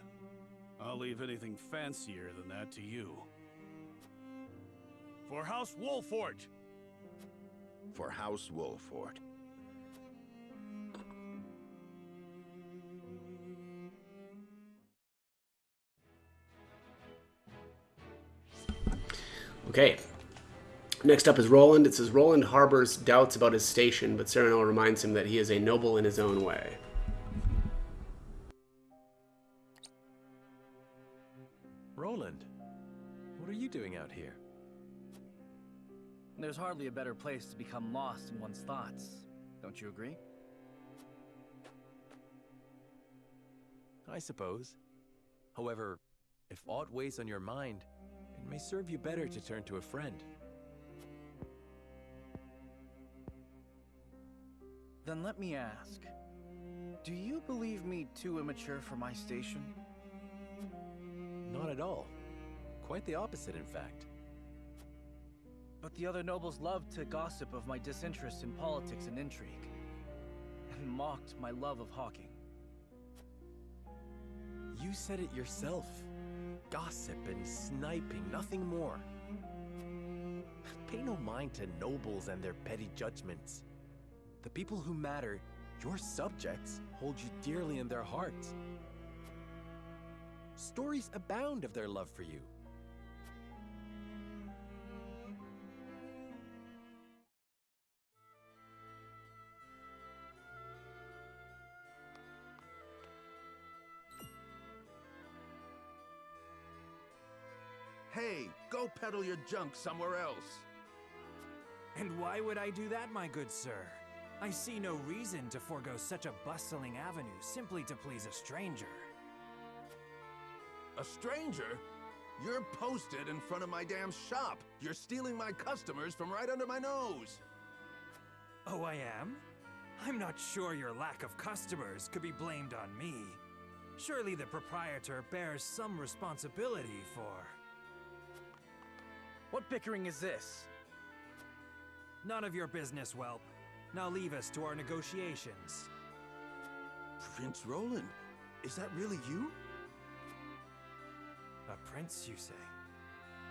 I'll leave anything fancier than that to you. For House Wolford! For House Wolford. Okay. Next up is Roland. It says, Roland harbors doubts about his station, but Serenel reminds him that he is a noble in his own way. Roland, what are you doing out here? There's hardly a better place to become lost in one's thoughts. Don't you agree? I suppose. However, if aught weighs on your mind, it may serve you better to turn to a friend. Then let me ask, do you believe me too immature for my station? Not at all. Quite the opposite, in fact. But the other nobles loved to gossip of my disinterest in politics and intrigue, and mocked my love of hawking. You said it yourself. Gossip and sniping, nothing more. Pay no mind to nobles and their petty judgments. The people who matter, your subjects, hold you dearly in their hearts. Stories abound of their love for you. Hey, go peddle your junk somewhere else. And why would I do that, my good sir? I see no reason to forego such a bustling avenue simply to please a stranger. A stranger? You're posted in front of my damn shop. You're stealing my customers from right under my nose. Oh, I am? I'm not sure your lack of customers could be blamed on me. Surely the proprietor bears some responsibility for... What bickering is this? None of your business, whelp. Now leave us to our negotiations. Prince Roland, is that really you? A prince, you say?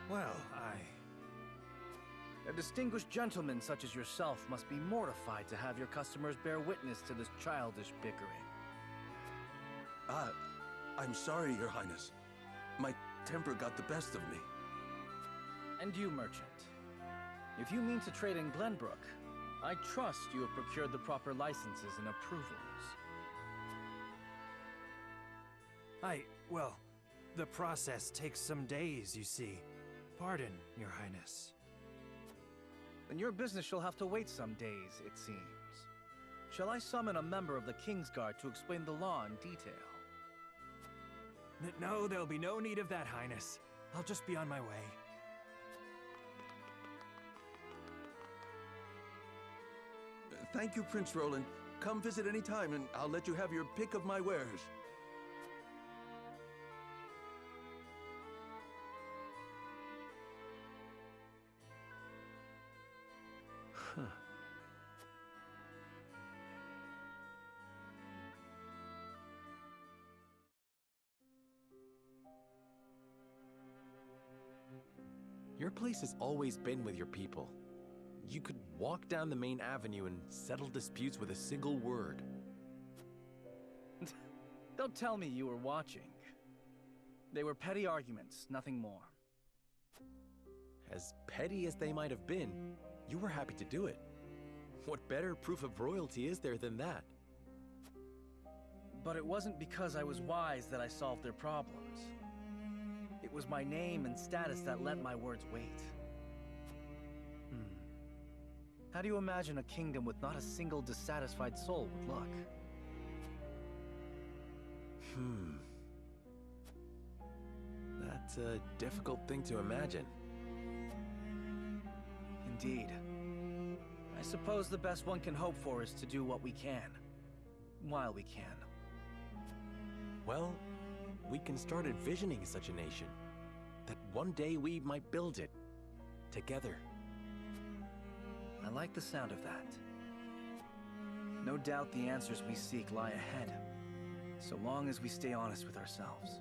Well, A distinguished gentleman such as yourself must be mortified to have your customers bear witness to this childish bickering. I'm sorry, Your Highness. My temper got the best of me. And you, merchant. If you mean to trade in Glenbrook, I trust you have procured the proper licenses and approvals. well, the process takes some days, you see. Pardon, Your Highness. Then your business shall have to wait some days, it seems. Shall I summon a member of the Kingsguard to explain the law in detail? No, there'll be no need of that, Highness. I'll just be on my way. Thank you, Prince Roland. Come visit any time, and I'll let you have your pick of my wares. Huh. Your place has always been with your people. You could walk down the main avenue and settle disputes with a single word. Don't tell me you were watching. They were petty arguments, nothing more. As petty as they might have been, you were happy to do it. What better proof of royalty is there than that? But it wasn't because I was wise that I solved their problems. It was my name and status that lent my words weight. How do you imagine a kingdom with not a single dissatisfied soul would look? That's a difficult thing to imagine. Indeed. I suppose the best one can hope for is to do what we can, while we can. Well, we can start envisioning such a nation. That one day we might build it. Together. I like the sound of that. No doubt the answers we seek lie ahead, so long as we stay honest with ourselves.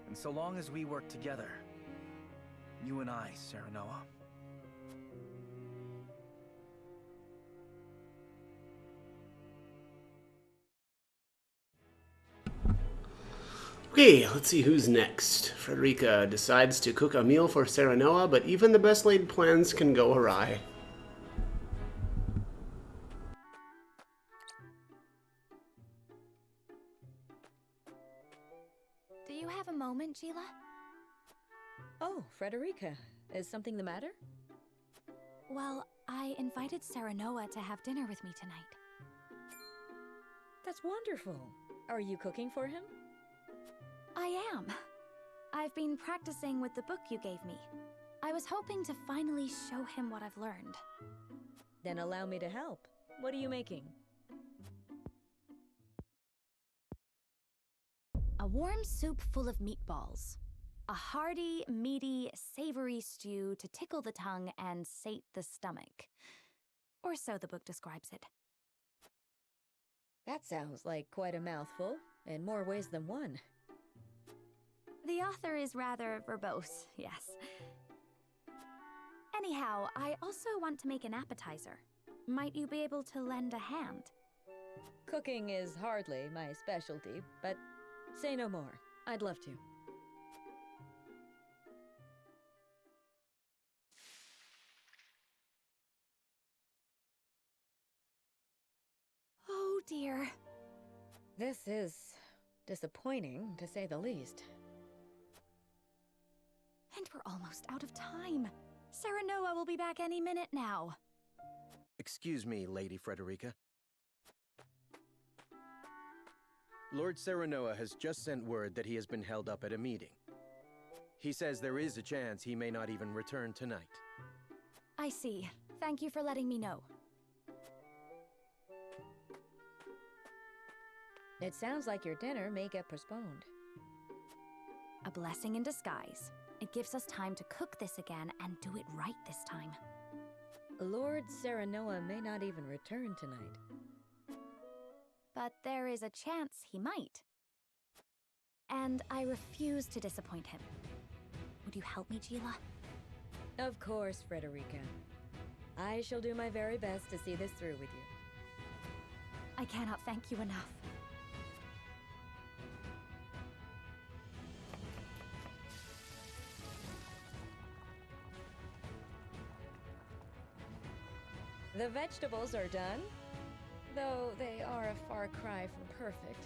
And so long as we work together, you and I, Serenoa. Okay, let's see who's next. Frederica decides to cook a meal for Serenoa, but even the best laid plans can go awry. Do you have a moment, Sheila? Oh, Frederica. Is something the matter? Well, I invited Serenoa to have dinner with me tonight. That's wonderful. Are you cooking for him? I am. I've been practicing with the book you gave me. I was hoping to finally show him what I've learned. Then allow me to help. What are you making? A warm soup full of meatballs. A hearty, meaty, savory stew to tickle the tongue and sate the stomach. Or so the book describes it. That sounds like quite a mouthful, in more ways than one. The author is rather verbose, yes. Anyhow, I also want to make an appetizer. Might you be able to lend a hand? Cooking is hardly my specialty, but say no more. I'd love to. Oh dear. This is disappointing, to say the least. And we're almost out of time. Serenoa will be back any minute now. Excuse me, Lady Frederica. Lord Serenoa has just sent word that he has been held up at a meeting. He says there is a chance he may not even return tonight. I see. Thank you for letting me know. It sounds like your dinner may get postponed. A blessing in disguise. It gives us time to cook this again and do it right this time. Lord Serenoa may not even return tonight. But there is a chance he might. And I refuse to disappoint him. Would you help me, Gila? Of course, Frederica. I shall do my very best to see this through with you. I cannot thank you enough. The vegetables are done, though they are a far cry from perfect.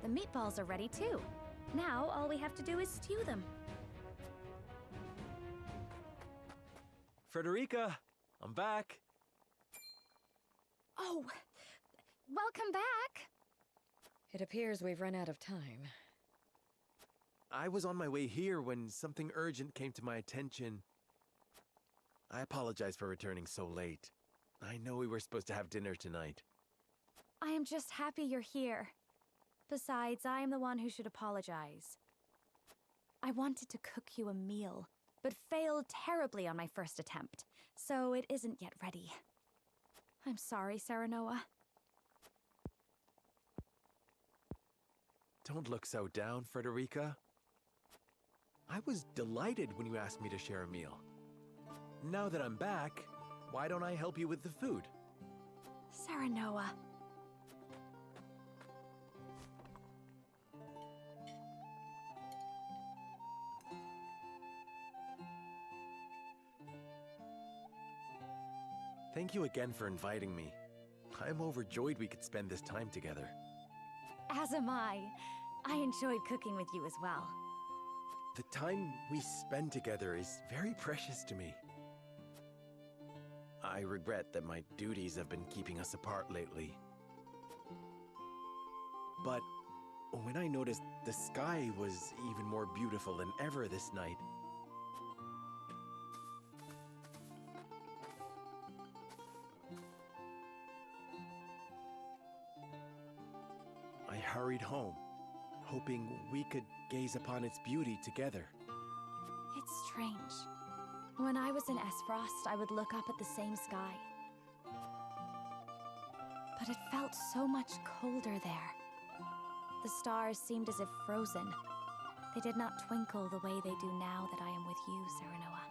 The meatballs are ready too. Now all we have to do is stew them. Frederica, I'm back. Oh, welcome back. It appears we've run out of time. I was on my way here when something urgent came to my attention. I apologize for returning so late. I know we were supposed to have dinner tonight. I am just happy you're here. Besides, I am the one who should apologize. I wanted to cook you a meal, but failed terribly on my first attempt, so it isn't yet ready. I'm sorry, Serenoa. Don't look so down, Frederica. I was delighted when you asked me to share a meal. Now that I'm back, why don't I help you with the food? Serenoa. Thank you again for inviting me. I'm overjoyed we could spend this time together. As am I. I enjoyed cooking with you as well. The time we spend together is very precious to me. I regret that my duties have been keeping us apart lately. But when I noticed the sky was even more beautiful than ever this night, I hurried home, hoping we could gaze upon its beauty together. It's strange. When I was in Esfrost, I would look up at the same sky. But it felt so much colder there. The stars seemed as if frozen. They did not twinkle the way they do now that I am with you, Serenoa.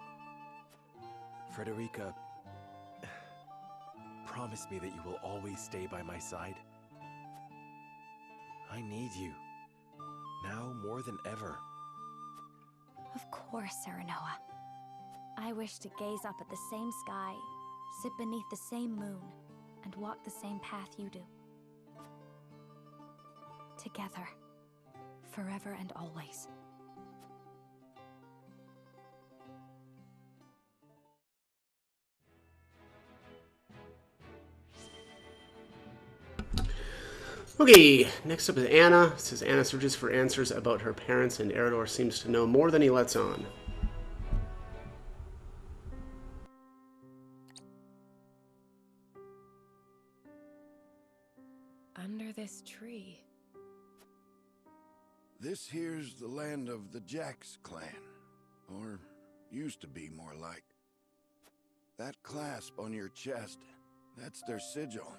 Frederica, promise me that you will always stay by my side. I need you, now more than ever. Of course, Serenoa. I wish to gaze up at the same sky, sit beneath the same moon, and walk the same path you do. Together, forever and always. Okay, next up is Anna. It says Anna searches for answers about her parents, and Eredor seems to know more than he lets on. Under this tree. This here's the land of the Jax clan. Or used to be, more like. That clasp on your chest, that's their sigil.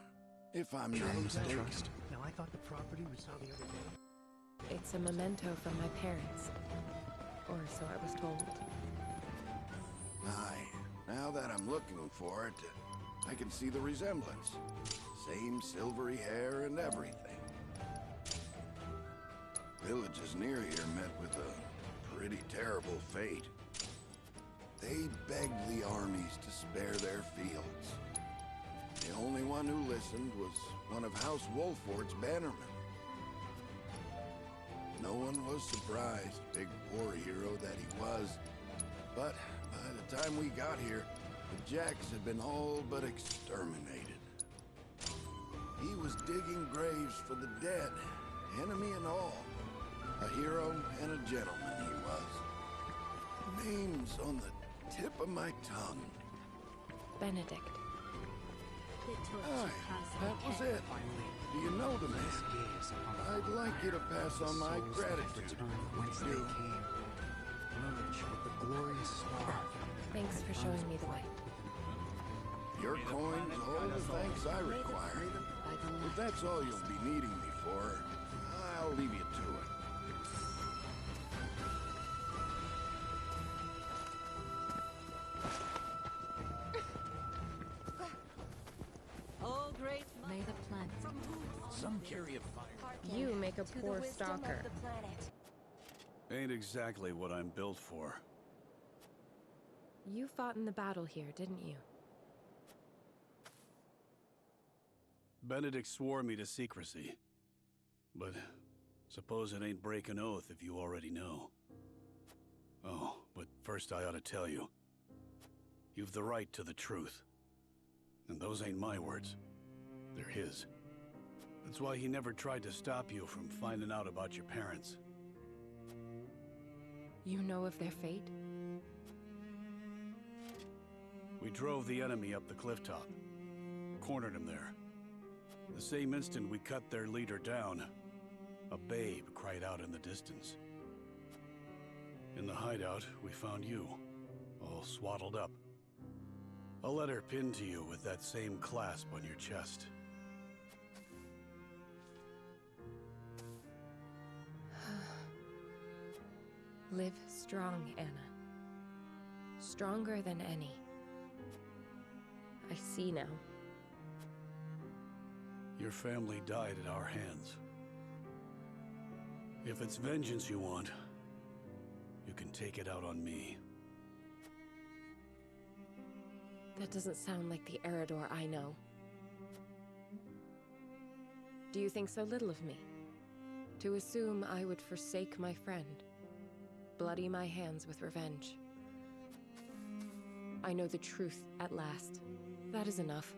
If I'm not mistaken. Now, I thought the property we saw the other day. It's a memento from my parents. Or so I was told. Aye. Now that I'm looking for it, I can see the resemblance. Same silvery hair and everything. Villages near here met with a pretty terrible fate. They begged the armies to spare their fields. The only one who listened was one of House Wolford's bannermen. No one was surprised, big war hero that he was. But by the time we got here, the Jax had been all but exterminated. He was digging graves for the dead, enemy and all. A hero and a gentleman he was. Names on the tip of my tongue. Benedict. Aye, that was it. Do you know the man? I'd like you to pass on my gratitude. Whence they came. Merge with the glorious star. Thanks for showing me the way. Your coin's all the thanks I require. If that's all you'll be needing me for, I'll leave you to it. May the planet. Some carry a fire. You make a poor stalker. Ain't exactly what I'm built for. You fought in the battle here, didn't you? Benedict swore me to secrecy. But suppose it ain't breaking oath if you already know. Oh, but first I ought to tell you. You've the right to the truth. And those ain't my words. They're his. That's why he never tried to stop you from finding out about your parents. You know of their fate? We drove the enemy up the cliff top. Cornered him there. The same instant we cut their leader down, a babe cried out in the distance. In the hideout, we found you, all swaddled up. A letter pinned to you with that same clasp on your chest. Live strong, Anna. Stronger than any. I see now. Your family died at our hands. If it's vengeance you want, you can take it out on me. That doesn't sound like the Eredor I know. Do you think so little of me? To assume I would forsake my friend, bloody my hands with revenge. I know the truth at last. That is enough.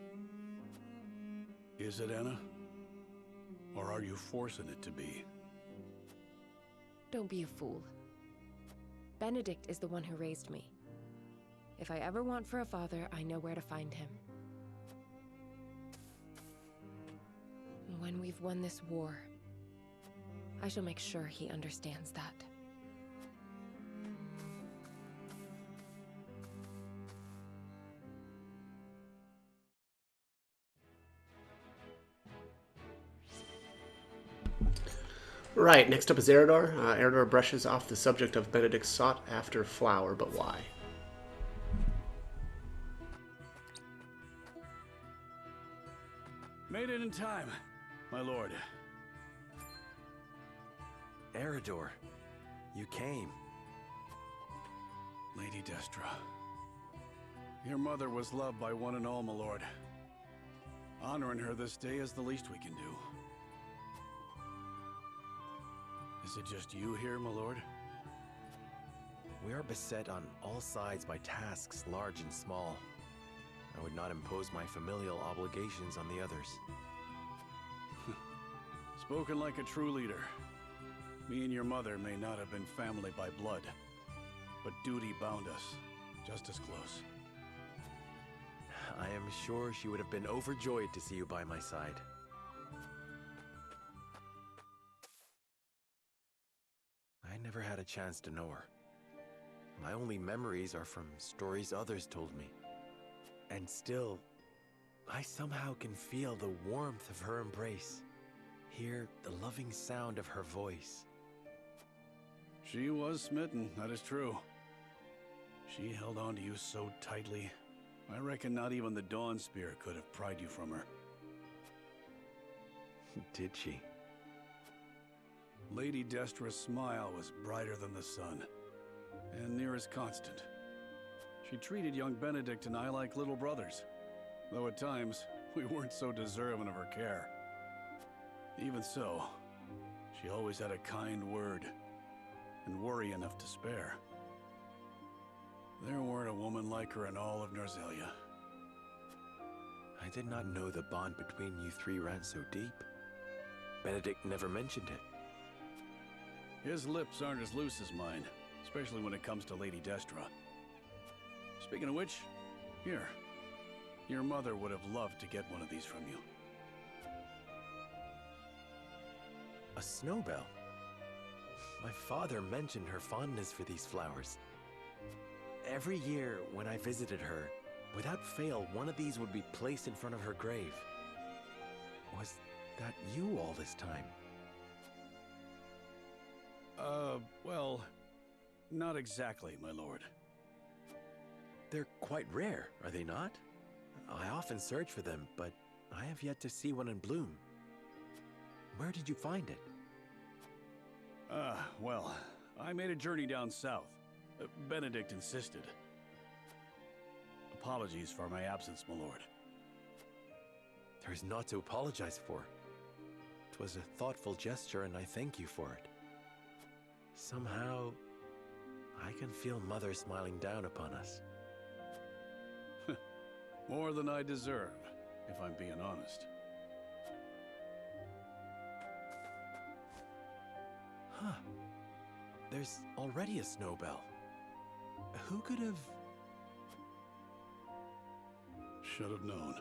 Is it, Anna? Or are you forcing it to be? Don't be a fool. Benedict is the one who raised me. If I ever want for a father, I know where to find him. When we've won this war, I shall make sure he understands that. Right, next up is Eredor. Eredor brushes off the subject of Benedict's sought-after flower, but why? Made it in time, my lord. Eredor, you came. Lady Destra. Your mother was loved by one and all, my lord. Honoring her this day is the least we can do. Is it just you here, my lord? We are beset on all sides by tasks large and small. I would not impose my familial obligations on the others. Spoken like a true leader. Me and your mother may not have been family by blood, but duty bound us just as close. I am sure she would have been overjoyed to see you by my side. I never had a chance to know her. My only memories are from stories others told me. And still, I somehow can feel the warmth of her embrace, hear the loving sound of her voice. She was smitten, that is true. She held on to you so tightly, I reckon not even the Dawn Spear could have pried you from her. Did she? Lady Destra's smile was brighter than the sun, and near as constant. She treated young Benedict and I like little brothers, though at times we weren't so deserving of her care. Even so, she always had a kind word, and worry enough to spare. There weren't a woman like her in all of Narzelia. I did not know the bond between you three ran so deep. Benedict never mentioned it. His lips aren't as loose as mine, especially when it comes to Lady Destra. Speaking of which, here. Your mother would have loved to get one of these from you. A snowbell? My father mentioned her fondness for these flowers. Every year, when I visited her, without fail, one of these would be placed in front of her grave. Was that you all this time? Well, not exactly, my lord. They're quite rare, are they not? I often search for them, but I have yet to see one in bloom. Where did you find it? Well, I made a journey down south. Benedict insisted. Apologies for my absence, my lord. There's naught to apologize for. 'Twas a thoughtful gesture, and I thank you for it. Somehow, I can feel Mother smiling down upon us. More than I deserve, if I'm being honest. Huh. There's already a Snowbell. Who could have... Should have known.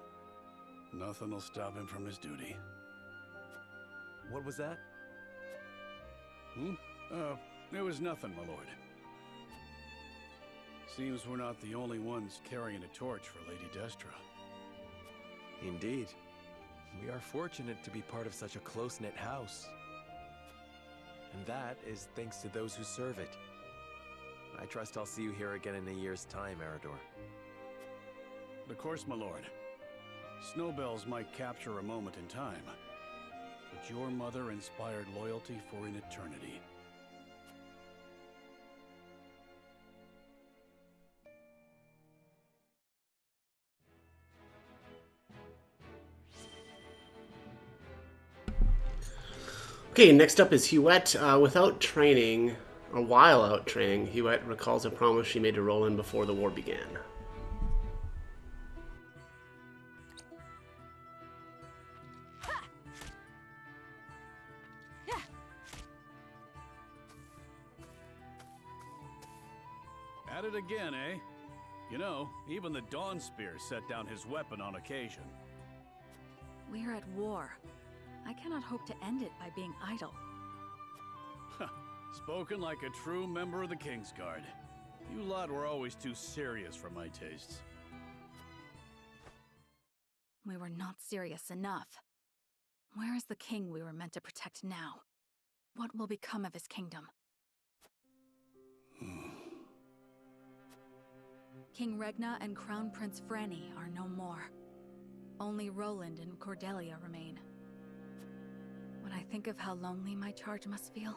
Nothing will stop him from his duty. What was that? It was nothing, my lord. Seems we're not the only ones carrying a torch for Lady Destra. Indeed. We are fortunate to be part of such a close-knit house. And that is thanks to those who serve it. I trust I'll see you here again in a year's time, Eredor. Of course, my lord. Snowbells might capture a moment in time, but your mother inspired loyalty for an eternity. Okay, next up is Huette. Without training, or while out training, Huette recalls a promise she made to Roland before the war began. At it again, eh? You know, even the Dawnspear set down his weapon on occasion. We're at war. I cannot hope to end it by being idle. Spoken like a true member of the Kingsguard. You lot were always too serious for my tastes. We were not serious enough. Where is the king we were meant to protect now? What will become of his kingdom? King Regna and Crown Prince Franny are no more. Only Roland and Cordelia remain. When I think of how lonely my charge must feel,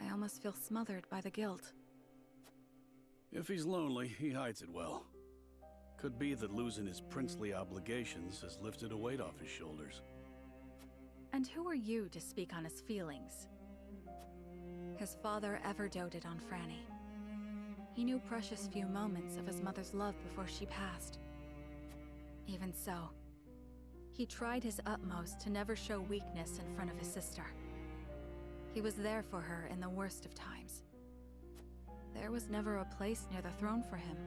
I almost feel smothered by the guilt. If he's lonely, he hides it well. Could be that losing his princely obligations has lifted a weight off his shoulders. And who are you to speak on his feelings? His father ever doted on Franny. He knew precious few moments of his mother's love before she passed. Even so, he tried his utmost to never show weakness in front of his sister. He was there for her in the worst of times. There was never a place near the throne for him.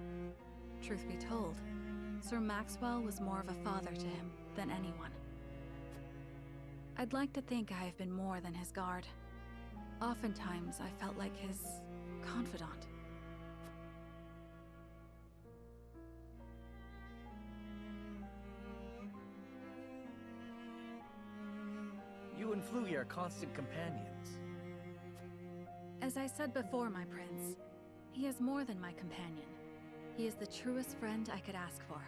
Truth be told, Sir Maxwell was more of a father to him than anyone. I'd like to think I have been more than his guard. Oftentimes, I felt like his confidant. You and Flui are constant companions. As I said before, my prince, he is more than my companion. He is the truest friend I could ask for.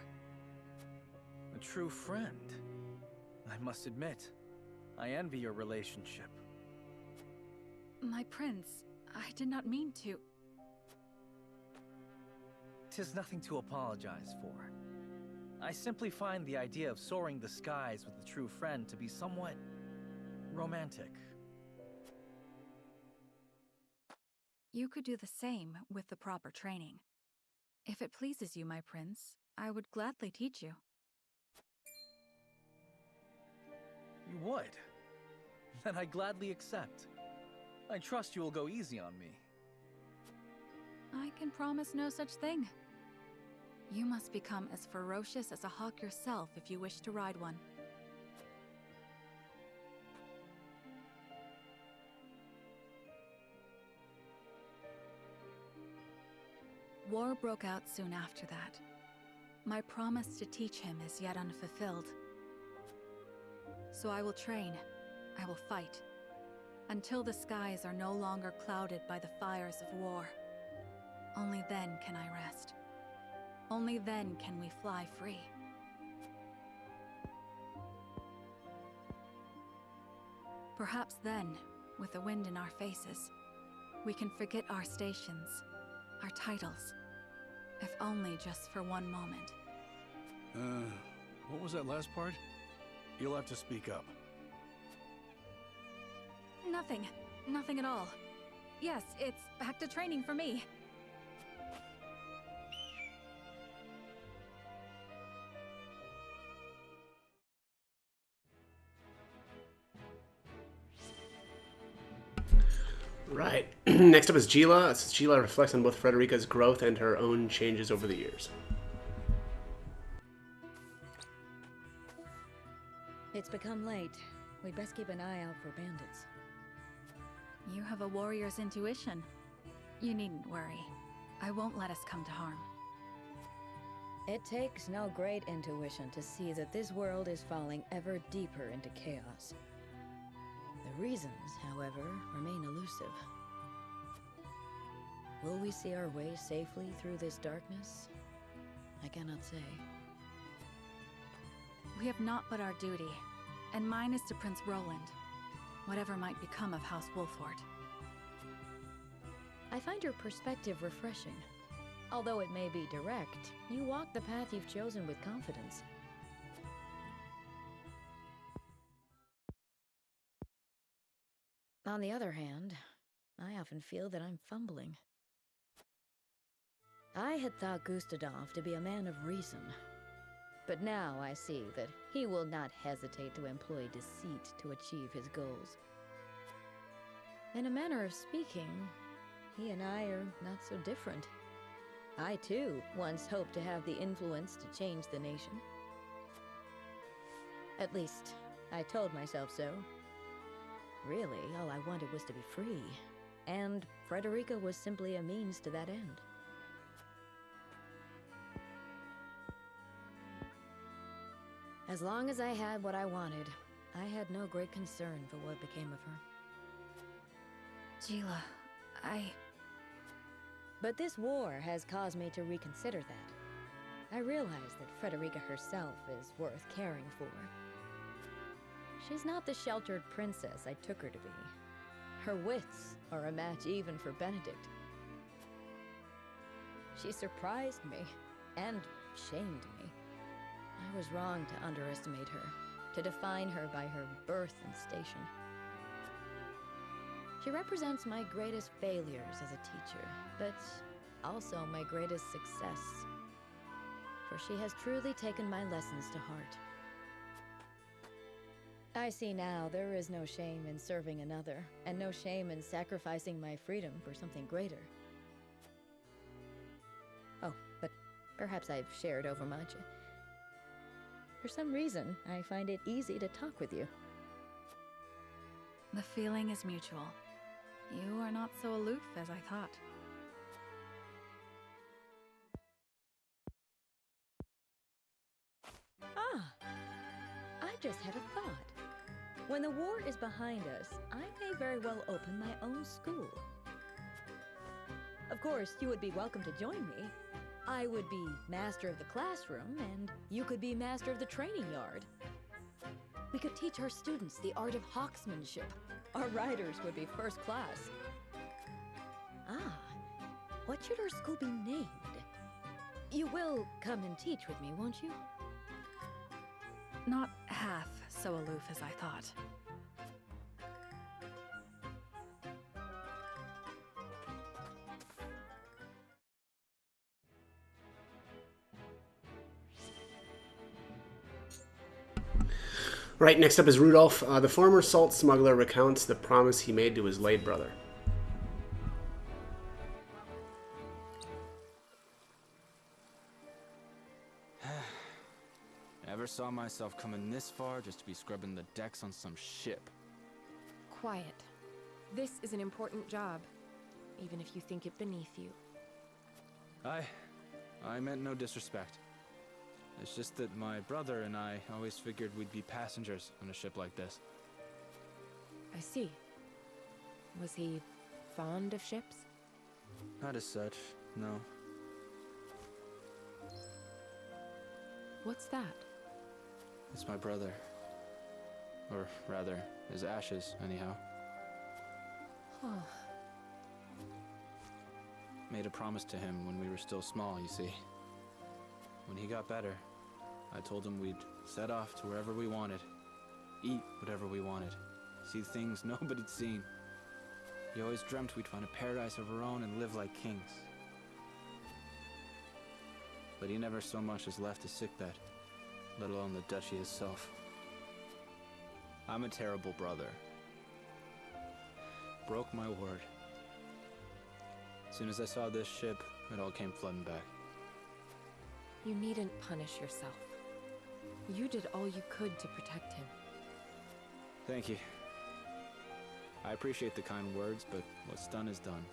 A true friend? I must admit, I envy your relationship. My prince, I did not mean to. 'Tis nothing to apologize for. I simply find the idea of soaring the skies with a true friend to be somewhat romantic. You could do the same with the proper training. If it pleases you, my prince, I would gladly teach you. You would? Then I gladly accept. I trust you will go easy on me. I can promise no such thing. You must become as ferocious as a hawk yourself if you wish to ride one. War broke out soon after that. My promise to teach him is yet unfulfilled. So I will train, I will fight, until the skies are no longer clouded by the fires of war. Only then can I rest. Only then can we fly free. Perhaps then, with the wind in our faces, we can forget our stations, our titles, if only just for one moment. What was that last part? You'll have to speak up. Nothing. Nothing at all. Yes, it's back to training for me. Right. Next up is Gila. Gila reflects on both Frederica's growth and her own changes over the years. It's become late. We'd best keep an eye out for bandits. You have a warrior's intuition. You needn't worry. I won't let us come to harm. It takes no great intuition to see that this world is falling ever deeper into chaos. The reasons, however, remain elusive. Will we see our way safely through this darkness? I cannot say. We have naught but our duty, and mine is to Prince Roland, whatever might become of House Wolford. I find your perspective refreshing. Although it may be direct, you walk the path you've chosen with confidence. On the other hand, I often feel that I'm fumbling. I had thought Gustadolf to be a man of reason, but now I see that he will not hesitate to employ deceit to achieve his goals. In a manner of speaking, he and I are not so different. I, too, once hoped to have the influence to change the nation. At least, I told myself so. Really, all I wanted was to be free, and Frederica was simply a means to that end. As long as I had what I wanted, I had no great concern for what became of her. Gila, But this war has caused me to reconsider that. I realize that Frederica herself is worth caring for. She's not the sheltered princess I took her to be. Her wits are a match even for Benedict. She surprised me, and shamed me. I was wrong to underestimate her, to define her by her birth and station. She represents my greatest failures as a teacher, but also my greatest success. For she has truly taken my lessons to heart. I see now there is no shame in serving another, and no shame in sacrificing my freedom for something greater. Oh, but perhaps I've shared overmuch. For some reason, I find it easy to talk with you. the feeling is mutual. You are not so aloof as I thought. Ah, I just had a thought. When the war is behind us, I may very well open my own school. Of course, you would be welcome to join me. I would be master of the classroom, and you could be master of the training yard. We could teach our students the art of hawksmanship. Our riders would be first class. Ah, what should our school be named? You will come and teach with me, won't you? Not half so aloof as I thought. Right, next up is Rudolph. The former salt smuggler recounts the promise he made to his late brother. Never saw myself coming this far just to be scrubbing the decks on some ship. Quiet. This is an important job, even if you think it beneath you. I meant no disrespect. It's just that my brother and I always figured we'd be passengers on a ship like this. I see. Was he fond of ships? Not as such, no. What's that? It's my brother. Or rather, his ashes, anyhow. Oh. Made a promise to him when we were still small, you see. When he got better, I told him we'd set off to wherever we wanted, eat whatever we wanted, see things nobody'd seen. He always dreamt we'd find a paradise of our own and live like kings. But he never so much as left his sickbed, let alone the duchy itself. I'm a terrible brother. Broke my word, As soon as I saw this ship, it all came flooding back. You needn't punish yourself. You did all you could to protect him. Thank you. I appreciate the kind words, but what's done is done.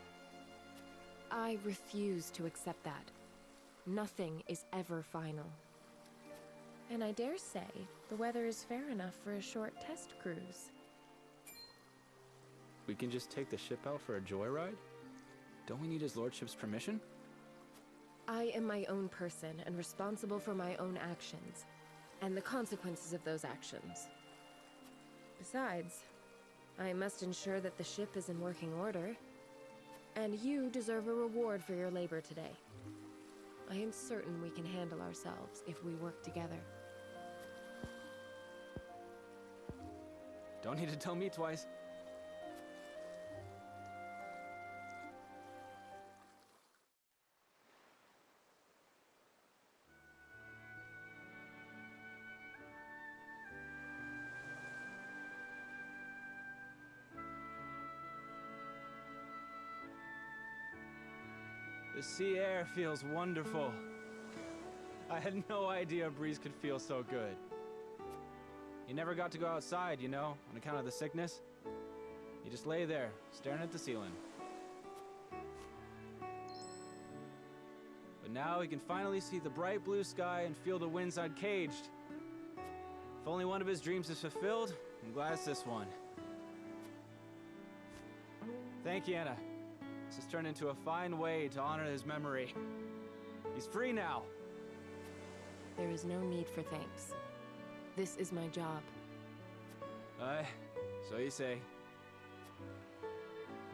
I refuse to accept that. Nothing is ever final. And I dare say, the weather is fair enough for a short test cruise. We can just take the ship out for a joyride? Don't we need his lordship's permission? I am my own person and responsible for my own actions, and the consequences of those actions. Besides, I must ensure that the ship is in working order, and you deserve a reward for your labor today. I am certain we can handle ourselves if we work together. Don't need to tell me twice. The sea air feels wonderful. I had no idea a breeze could feel so good. You never got to go outside, you know, on account of the sickness. You just lay there, staring at the ceiling. But now we can finally see the bright blue sky and feel the winds uncaged. If only one of his dreams is fulfilled, I'm glad it's this one. Thank you, Anna. This has turned into a fine way to honor his memory. He's free now. There is no need for thanks. This is my job. Aye, so you say.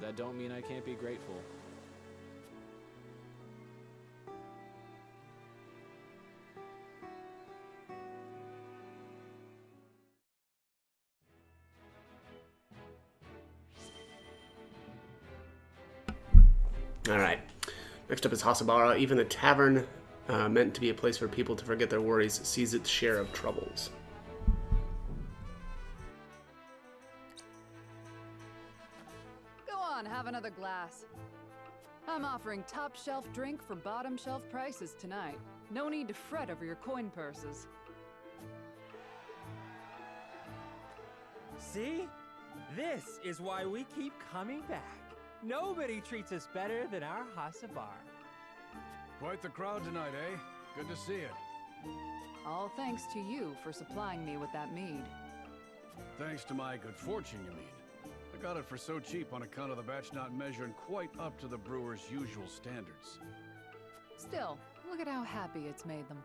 That don't mean I can't be grateful. Alright. Next up is Hasabara. Even the tavern, meant to be a place for people to forget their worries, sees its share of troubles. Go on, have another glass. I'm offering top shelf drink for bottom shelf prices tonight. No need to fret over your coin purses. See? This is why we keep coming back. Nobody treats us better than our Hasabar. Quite the crowd tonight, eh? Good to see it. All thanks to you for supplying me with that mead. Thanks to my good fortune, you mean. I got it for so cheap on account of the batch not measuring quite up to the brewer's usual standards. Still, look at how happy it's made them.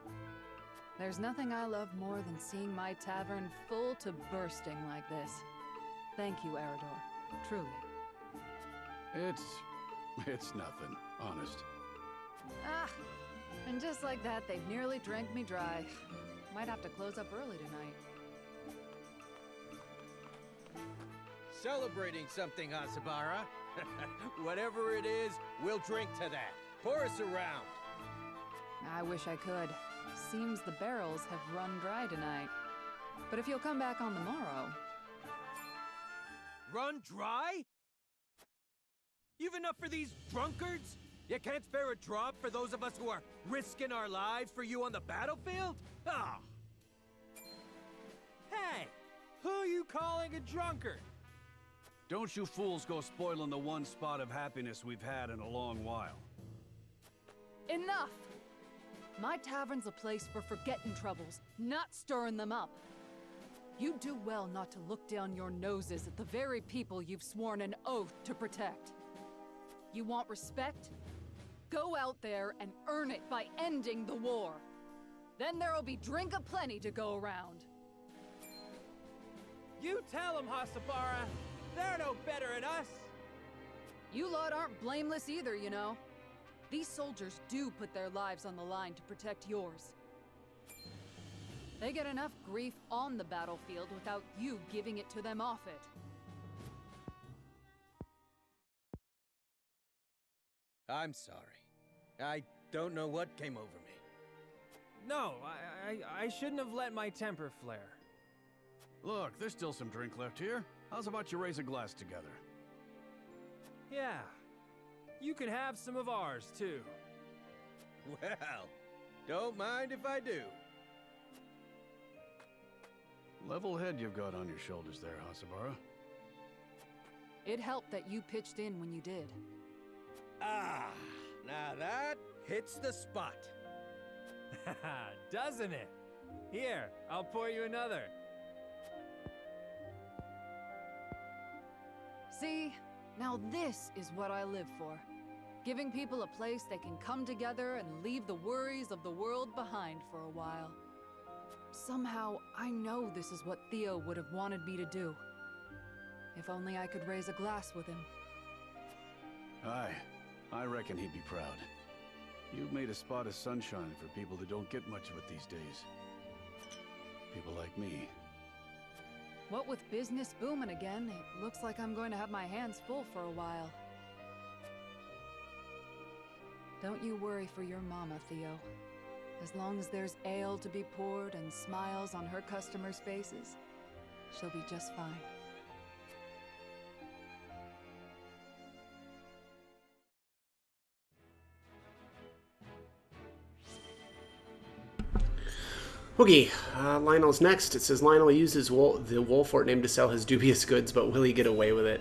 There's nothing I love more than seeing my tavern full to bursting like this. Thank you, Eredor. Truly. It's nothing, honest. Ah, and just like that, they've nearly drank me dry. Might have to close up early tonight. Celebrating something, Hasabara. Whatever it is, we'll drink to that. Pour us around. I wish I could. Seems the barrels have run dry tonight. But if you'll come back on the morrow... Run dry? You've enough for these drunkards? You can't spare a drop for those of us who are risking our lives for you on the battlefield? Ah! Hey! Who are you calling a drunkard? Don't you fools go spoiling the one spot of happiness we've had in a long while. Enough! My tavern's a place for forgetting troubles, not stirring them up. You do well not to look down your noses at the very people you've sworn an oath to protect. You want respect? Go out there and earn it by ending the war. Then there'll be drink aplenty to go around. You tell them, Hasabara. They're no better than us. You lot aren't blameless either, you know. These soldiers do put their lives on the line to protect yours. They get enough grief on the battlefield without you giving it to them off it. I'm sorry. I don't know what came over me. No, I shouldn't have let my temper flare. Look, there's still some drink left here. How's about you raise a glass together? Yeah. You can have some of ours, too. Well, don't mind if I do. Level head you've got on your shoulders there, Hasabara. It helped that you pitched in when you did. Ah, now that hits the spot. Doesn't it? Here, I'll pour you another. See? Now this is what I live for. Giving people a place they can come together and leave the worries of the world behind for a while. Somehow, I know this is what Theo would have wanted me to do. If only I could raise a glass with him. Aye, I reckon he'd be proud. You've made a spot of sunshine for people that don't get much of it these days. People like me. What with business booming again, it looks like I'm going to have my hands full for a while. Don't you worry for your mama, Theo. As long as there's ale to be poured and smiles on her customers' faces, she'll be just fine. Okay, Lionel's next. It says Lionel uses the Wolfort name to sell his dubious goods, but will he get away with it?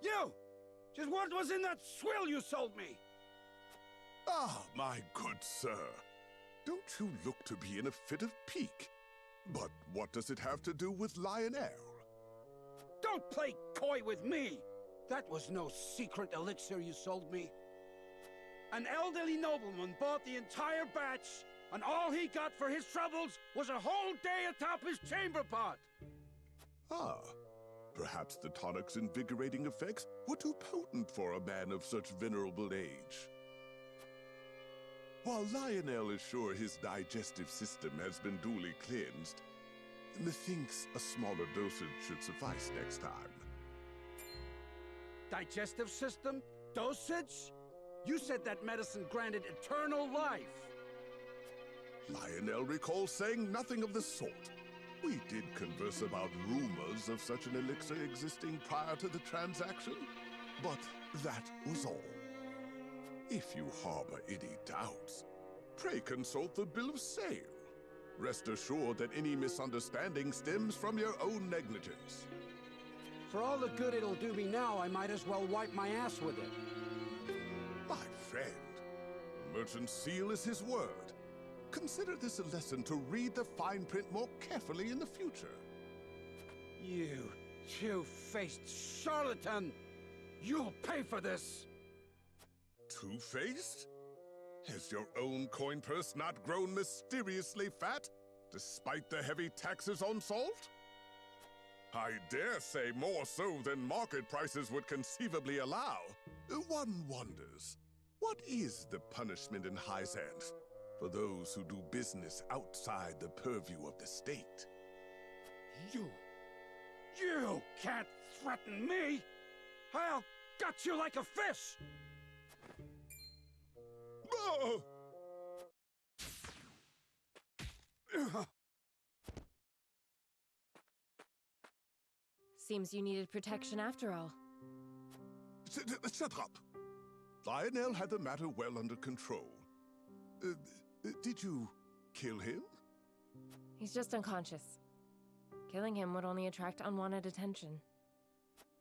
You! Just what was in that swill you sold me? Ah, my good sir. Don't you look to be in a fit of pique? But what does it have to do with Lionel? Don't play coy with me! That was no secret elixir you sold me. An elderly nobleman bought the entire batch, and all he got for his troubles was a whole day atop his chamber pot! Ah, perhaps the tonic's invigorating effects were too potent for a man of such venerable age. While Lionel is sure his digestive system has been duly cleansed, methinks a smaller dosage should suffice next time. Digestive system? Dosage? You said that medicine granted eternal life! Lionel recalls saying nothing of the sort. We did converse about rumors of such an elixir existing prior to the transaction, but that was all. If you harbor any doubts, pray consult the bill of sale. Rest assured that any misunderstanding stems from your own negligence. For all the good it'll do me now, I might as well wipe my ass with it. My friend, the merchant's seal is his word. Consider this a lesson to read the fine print more carefully in the future. You two-faced charlatan! You'll pay for this! Two-faced? Has your own coin purse not grown mysteriously fat, despite the heavy taxes on salt? I dare say more so than market prices would conceivably allow. One wonders, what is the punishment in Hyzanth for those who do business outside the purview of the state? You can't threaten me! I'll gut you like a fish! Oh! Seems you needed protection after all. Shut up! Lionel had the matter well under control. Did you kill him? He's just unconscious. Killing him would only attract unwanted attention.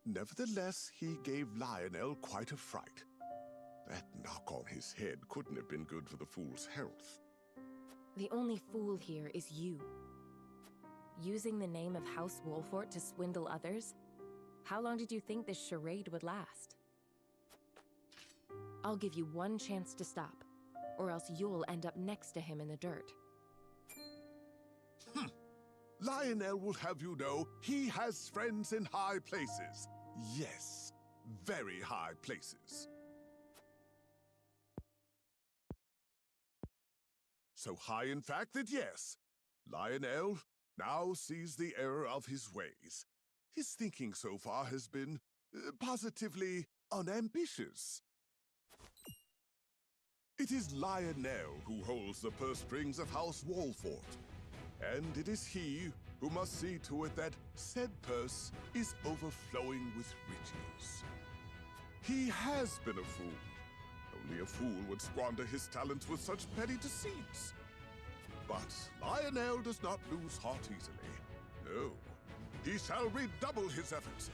Nevertheless, he gave Lionel quite a fright. That knock on his head couldn't have been good for the fool's health. The only fool here is you. Using the name of House Wolfort to swindle others? How long did you think this charade would last? I'll give you one chance to stop, or else you'll end up next to him in the dirt. Lionel will have you know he has friends in high places. Yes, very high places. So high, in fact, that yes, Lionel now sees the error of his ways. His thinking so far has been positively unambitious. It is Lionel who holds the purse strings of House Wolfort. And it is he who must see to it that said purse is overflowing with riches. He has been a fool. Only a fool would squander his talents with such petty deceits. But Lionel does not lose heart easily. No, he shall redouble his efforts.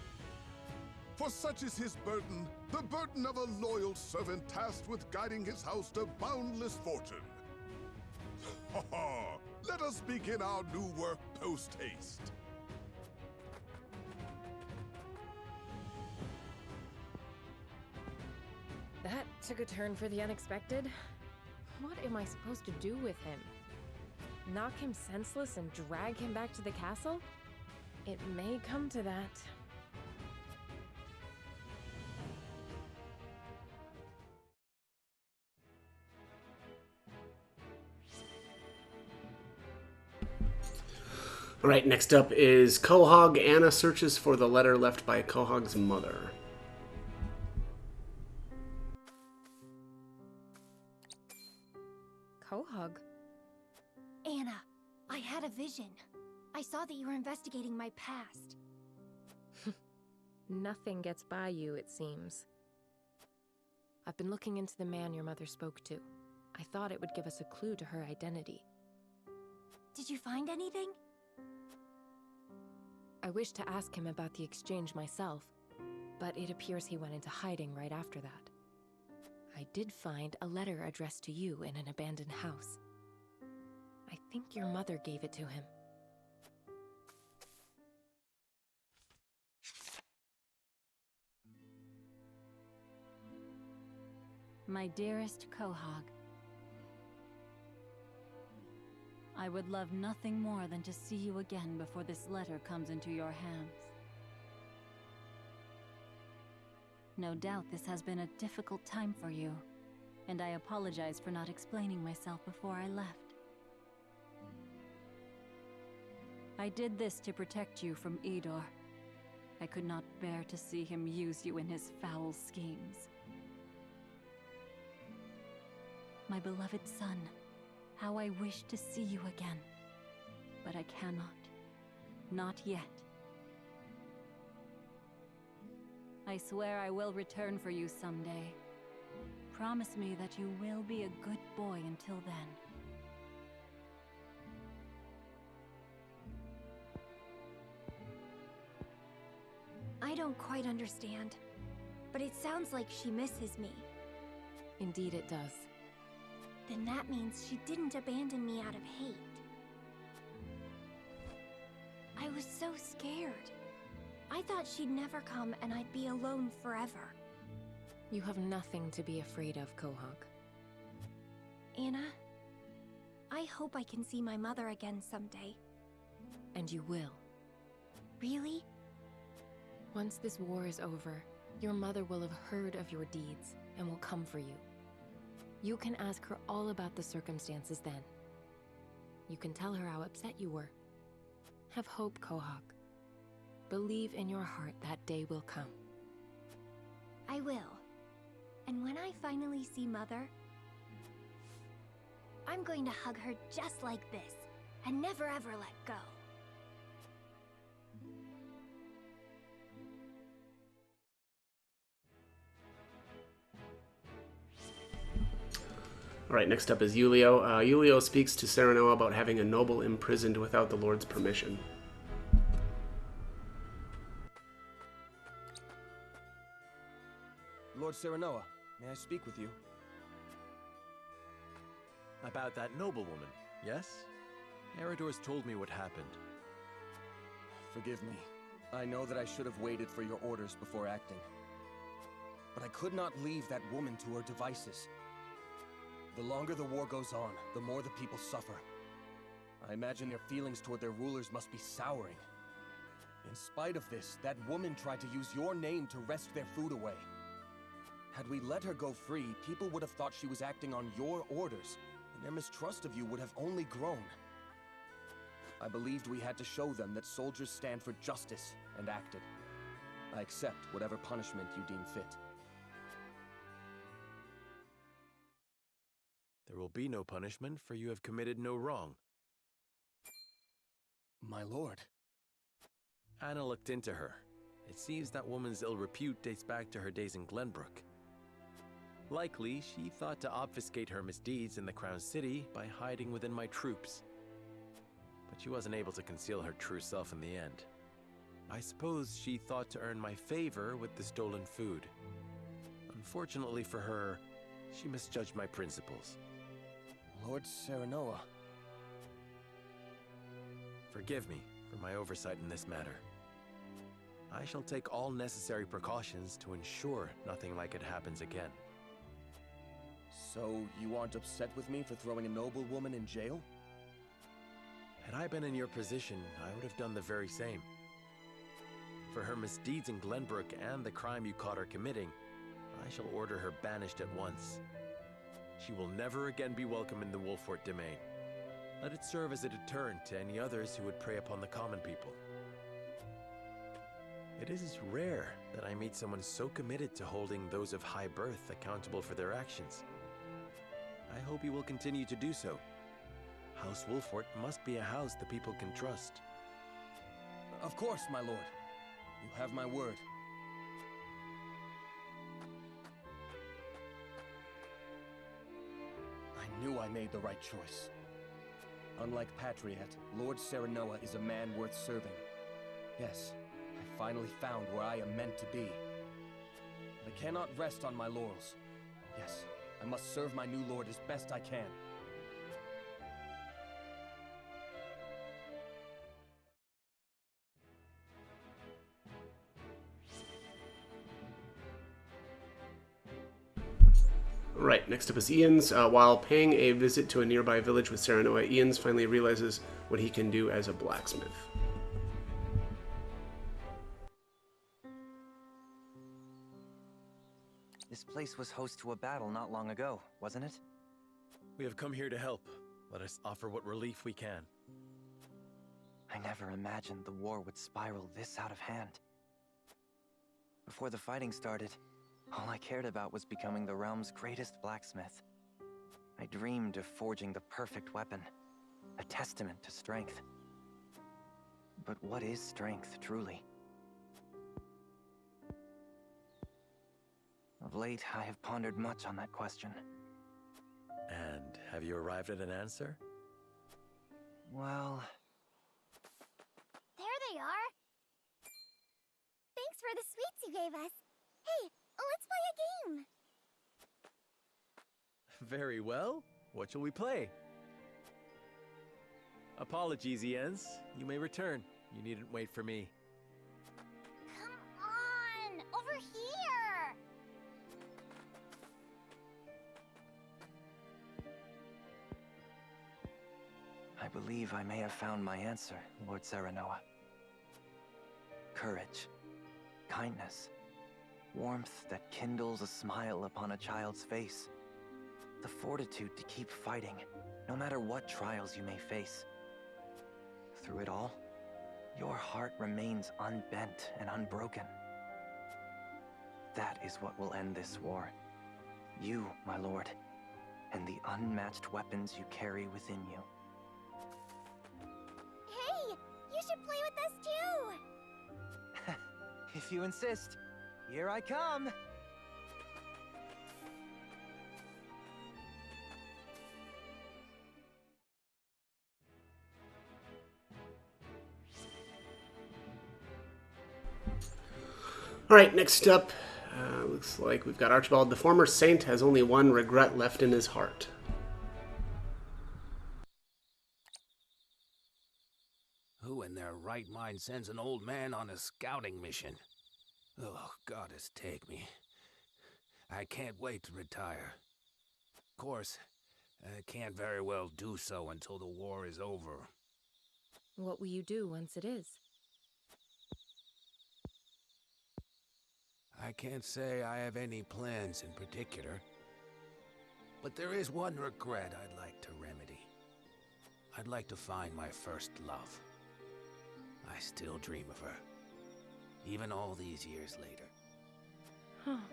For such is his burden, the burden of a loyal servant tasked with guiding his house to boundless fortune. Ha ha! Let us begin our new work post-haste. That took a turn for the unexpected. What am I supposed to do with him? Knock him senseless and drag him back to the castle? It may come to that. All right, next up is Quahog. Anna searches for the letter left by Quahog's mother. Quahog? Anna, I had a vision. I saw that you were investigating my past. Nothing gets by you, it seems. I've been looking into the man your mother spoke to. I thought it would give us a clue to her identity. Did you find anything? I wished to ask him about the exchange myself, but it appears he went into hiding right after that. I did find a letter addressed to you in an abandoned house. I think your mother gave it to him. My dearest Quahog, I would love nothing more than to see you again before this letter comes into your hands. No doubt this has been a difficult time for you, and I apologize for not explaining myself before I left. I did this to protect you from Idor. I could not bear to see him use you in his foul schemes. My beloved son, how I wish to see you again. But I cannot. Not yet. I swear I will return for you someday. Promise me that you will be a good boy until then. I don't quite understand, but it sounds like she misses me. Indeed it does. Then that means she didn't abandon me out of hate. I was so scared. I thought she'd never come and I'd be alone forever. You have nothing to be afraid of, Quahog. Anna, I hope I can see my mother again someday. And you will. Really? Once this war is over, your mother will have heard of your deeds and will come for you. You can ask her all about the circumstances then. You can tell her how upset you were. Have hope, Quahog. Believe in your heart that day will come. I will. And when I finally see Mother, I'm going to hug her just like this, and never ever let go. All right, next up is Yulio. Yulio speaks to Serenoa about having a noble imprisoned without the Lord's permission. Lord Serenoa, may I speak with you? About that noblewoman, yes? Eridor's told me what happened. Forgive me. I know that I should have waited for your orders before acting. But I could not leave that woman to her devices. The longer the war goes on, the more the people suffer. I imagine their feelings toward their rulers must be souring. In spite of this, that woman tried to use your name to wrest their food away. Had we let her go free, people would have thought she was acting on your orders, and their mistrust of you would have only grown. I believed we had to show them that soldiers stand for justice, and acted. I accept whatever punishment you deem fit. There will be no punishment, for you have committed no wrong. My lord. Anna looked into her. It seems that woman's ill repute dates back to her days in Glenbrook. Likely, she thought to obfuscate her misdeeds in the Crown City by hiding within my troops. But she wasn't able to conceal her true self in the end. I suppose she thought to earn my favor with the stolen food. Unfortunately for her, she misjudged my principles. Lord Serenoa. Forgive me for my oversight in this matter. I shall take all necessary precautions to ensure nothing like it happens again. So, you aren't upset with me for throwing a noblewoman in jail? Had I been in your position, I would have done the very same. For her misdeeds in Glenbrook and the crime you caught her committing, I shall order her banished at once. She will never again be welcome in the Wolffort domain. Let it serve as a deterrent to any others who would prey upon the common people. It is rare that I meet someone so committed to holding those of high birth accountable for their actions. I hope you will continue to do so. House Wolffort must be a house the people can trust. Of course, my lord. You have my word. I knew I made the right choice. Unlike Patriat, Lord Serenoa is a man worth serving. Yes, I finally found where I am meant to be. But I cannot rest on my laurels. Yes, I must serve my new lord as best I can. Right, next up is Ian's. While paying a visit to a nearby village with Serenoa, Ian's finally realizes what he can do as a blacksmith. This place was host to a battle not long ago, wasn't it? We have come here to help. Let us offer what relief we can. I never imagined the war would spiral this out of hand. Before the fighting started, all I cared about was becoming the realm's greatest blacksmith. I dreamed of forging the perfect weapon, a testament to strength. But what is strength, truly? Of late, I have pondered much on that question. And have you arrived at an answer? Well... There they are! Thanks for the sweets you gave us. Hey, let's play a game! Very well. What shall we play? Apologies, Ians. You may return. You needn't wait for me. Come on! Over here! I believe I may have found my answer, Lord Serenoa. Courage, kindness, warmth that kindles a smile upon a child's face. The fortitude to keep fighting, no matter what trials you may face. Through it all, your heart remains unbent and unbroken. That is what will end this war. You, my lord, and the unmatched weapons you carry within you. Hey! You should play with us too! If you insist, here I come! All right, next up, looks like we've got Archibald. The former saint has only one regret left in his heart. Who in their right mind sends an old man on a scouting mission? Oh, goddess, take me. I can't wait to retire. Of course, I can't very well do so until the war is over. What will you do once it is? I can't say I have any plans in particular. But there is one regret I'd like to remedy. I'd like to find my first love. I still dream of her, even all these years later. Huh.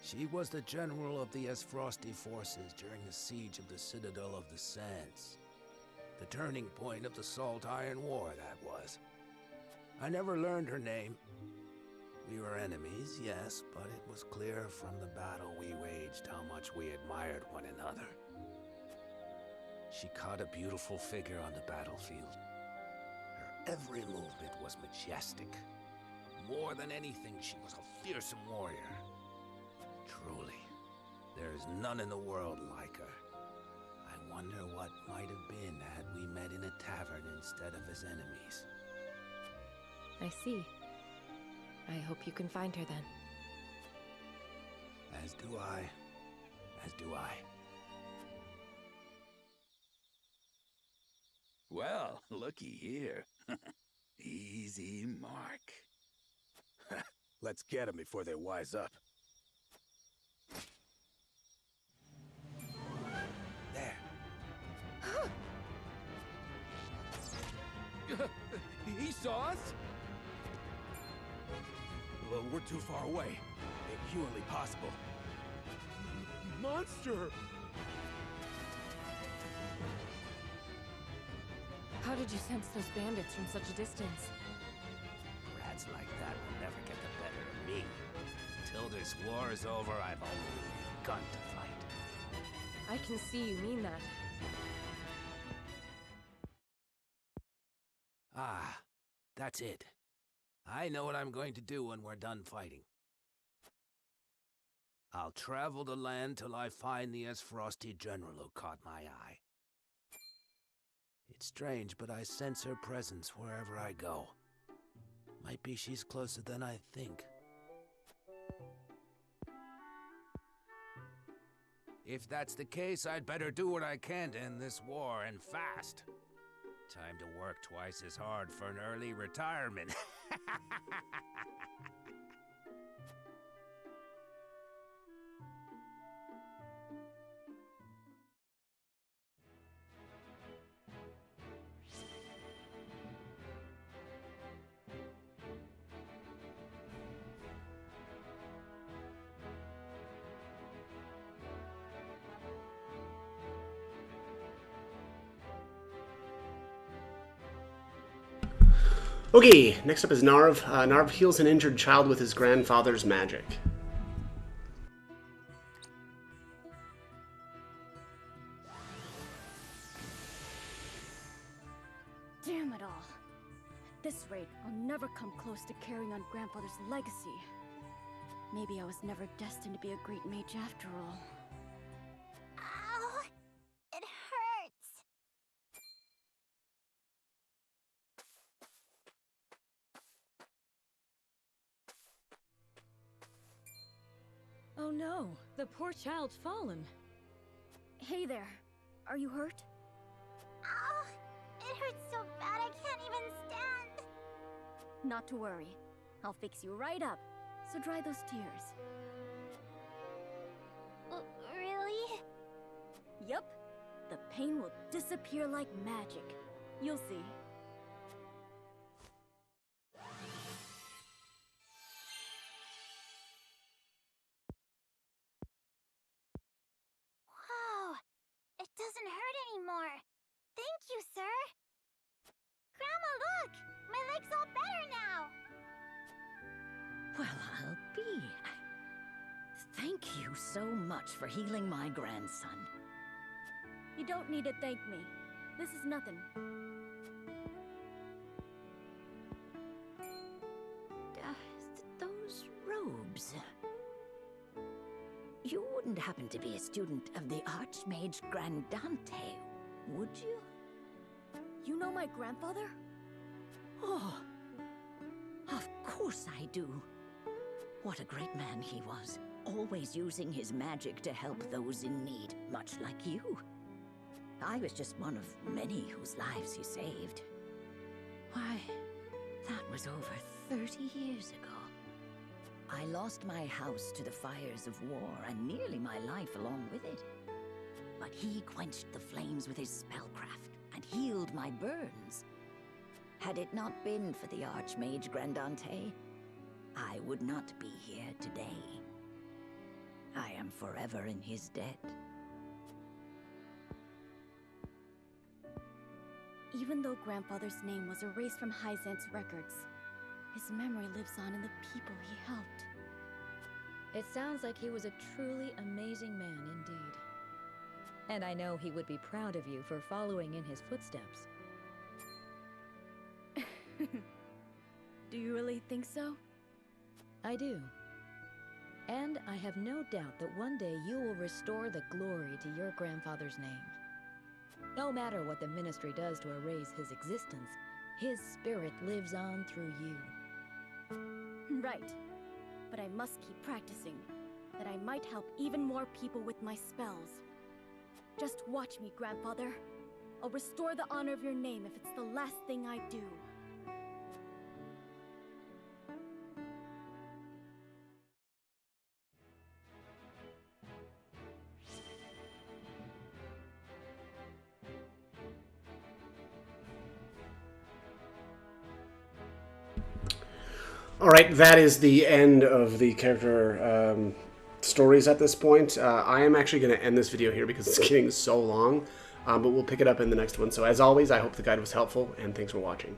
She was the general of the Esfrosti forces during the siege of the Citadel of the Sands. The turning point of the Salt Iron War, that was. I never learned her name. We were enemies, yes, but it was clear from the battle we waged how much we admired one another. She caught a beautiful figure on the battlefield. Her every movement was majestic. More than anything, she was a fearsome warrior. Truly, there is none in the world like her. I wonder what might have been had we met in a tavern instead of as enemies. I see. I hope you can find her then. As do I. As do I. Well, looky here. Easy mark. Let's get them before they wise up. There. He saw us? Well, we're too far away. Inhumanly possible. Monster! How did you sense those bandits from such a distance? Rats like that will never get the better of me. Until this war is over, I've only begun to fight. I can see you mean that. Ah, that's it. I know what I'm going to do when we're done fighting. I'll travel the land till I find the Esfrosti general who caught my eye. It's strange, but I sense her presence wherever I go. Might be she's closer than I think. If that's the case, I'd better do what I can to end this war, and fast. Time to work twice as hard for an early retirement. Okay, next up is Narv. Narv heals an injured child with his grandfather's magic. Damn it all. At this rate, I'll never come close to carrying on Grandfather's legacy. Maybe I was never destined to be a great mage after all. Ow! It hurts! Oh no, the poor child's fallen. Hey there, are you hurt? Ow! It hurts so bad I can't even stand! Not to worry. I'll fix you right up, so dry those tears. Really? Yup. The pain will disappear like magic. You'll see. Wow! It doesn't hurt anymore. Thank you, sir! Grandma, look! My leg's all better now! Well, I'll be. Thank you so much for healing my grandson. You don't need to thank me. This is nothing. Those robes. You wouldn't happen to be a student of the Archmage Grandante, would you? You know my grandfather? Oh, of course I do. What a great man he was, always using his magic to help those in need, much like you. I was just one of many whose lives he saved. Why, that was over 30 years ago. I lost my house to the fires of war and nearly my life along with it. But he quenched the flames with his spellcraft and healed my burns. Had it not been for the Archmage Grandante, I would not be here today. I am forever in his debt. Even though Grandfather's name was erased from Hyzant's records, his memory lives on in the people he helped. It sounds like he was a truly amazing man indeed. And I know he would be proud of you for following in his footsteps. Do you really think so? I do. And I have no doubt that one day you will restore the glory to your grandfather's name. No matter what the Ministry does to erase his existence, his spirit lives on through you. Right. But I must keep practicing, that I might help even more people with my spells. Just watch me, Grandfather. I'll restore the honor of your name if it's the last thing I do. All right, that is the end of the character stories at this point. I am actually going to end this video here because it's getting so long, but we'll pick it up in the next one. So as always, I hope the guide was helpful, and thanks for watching.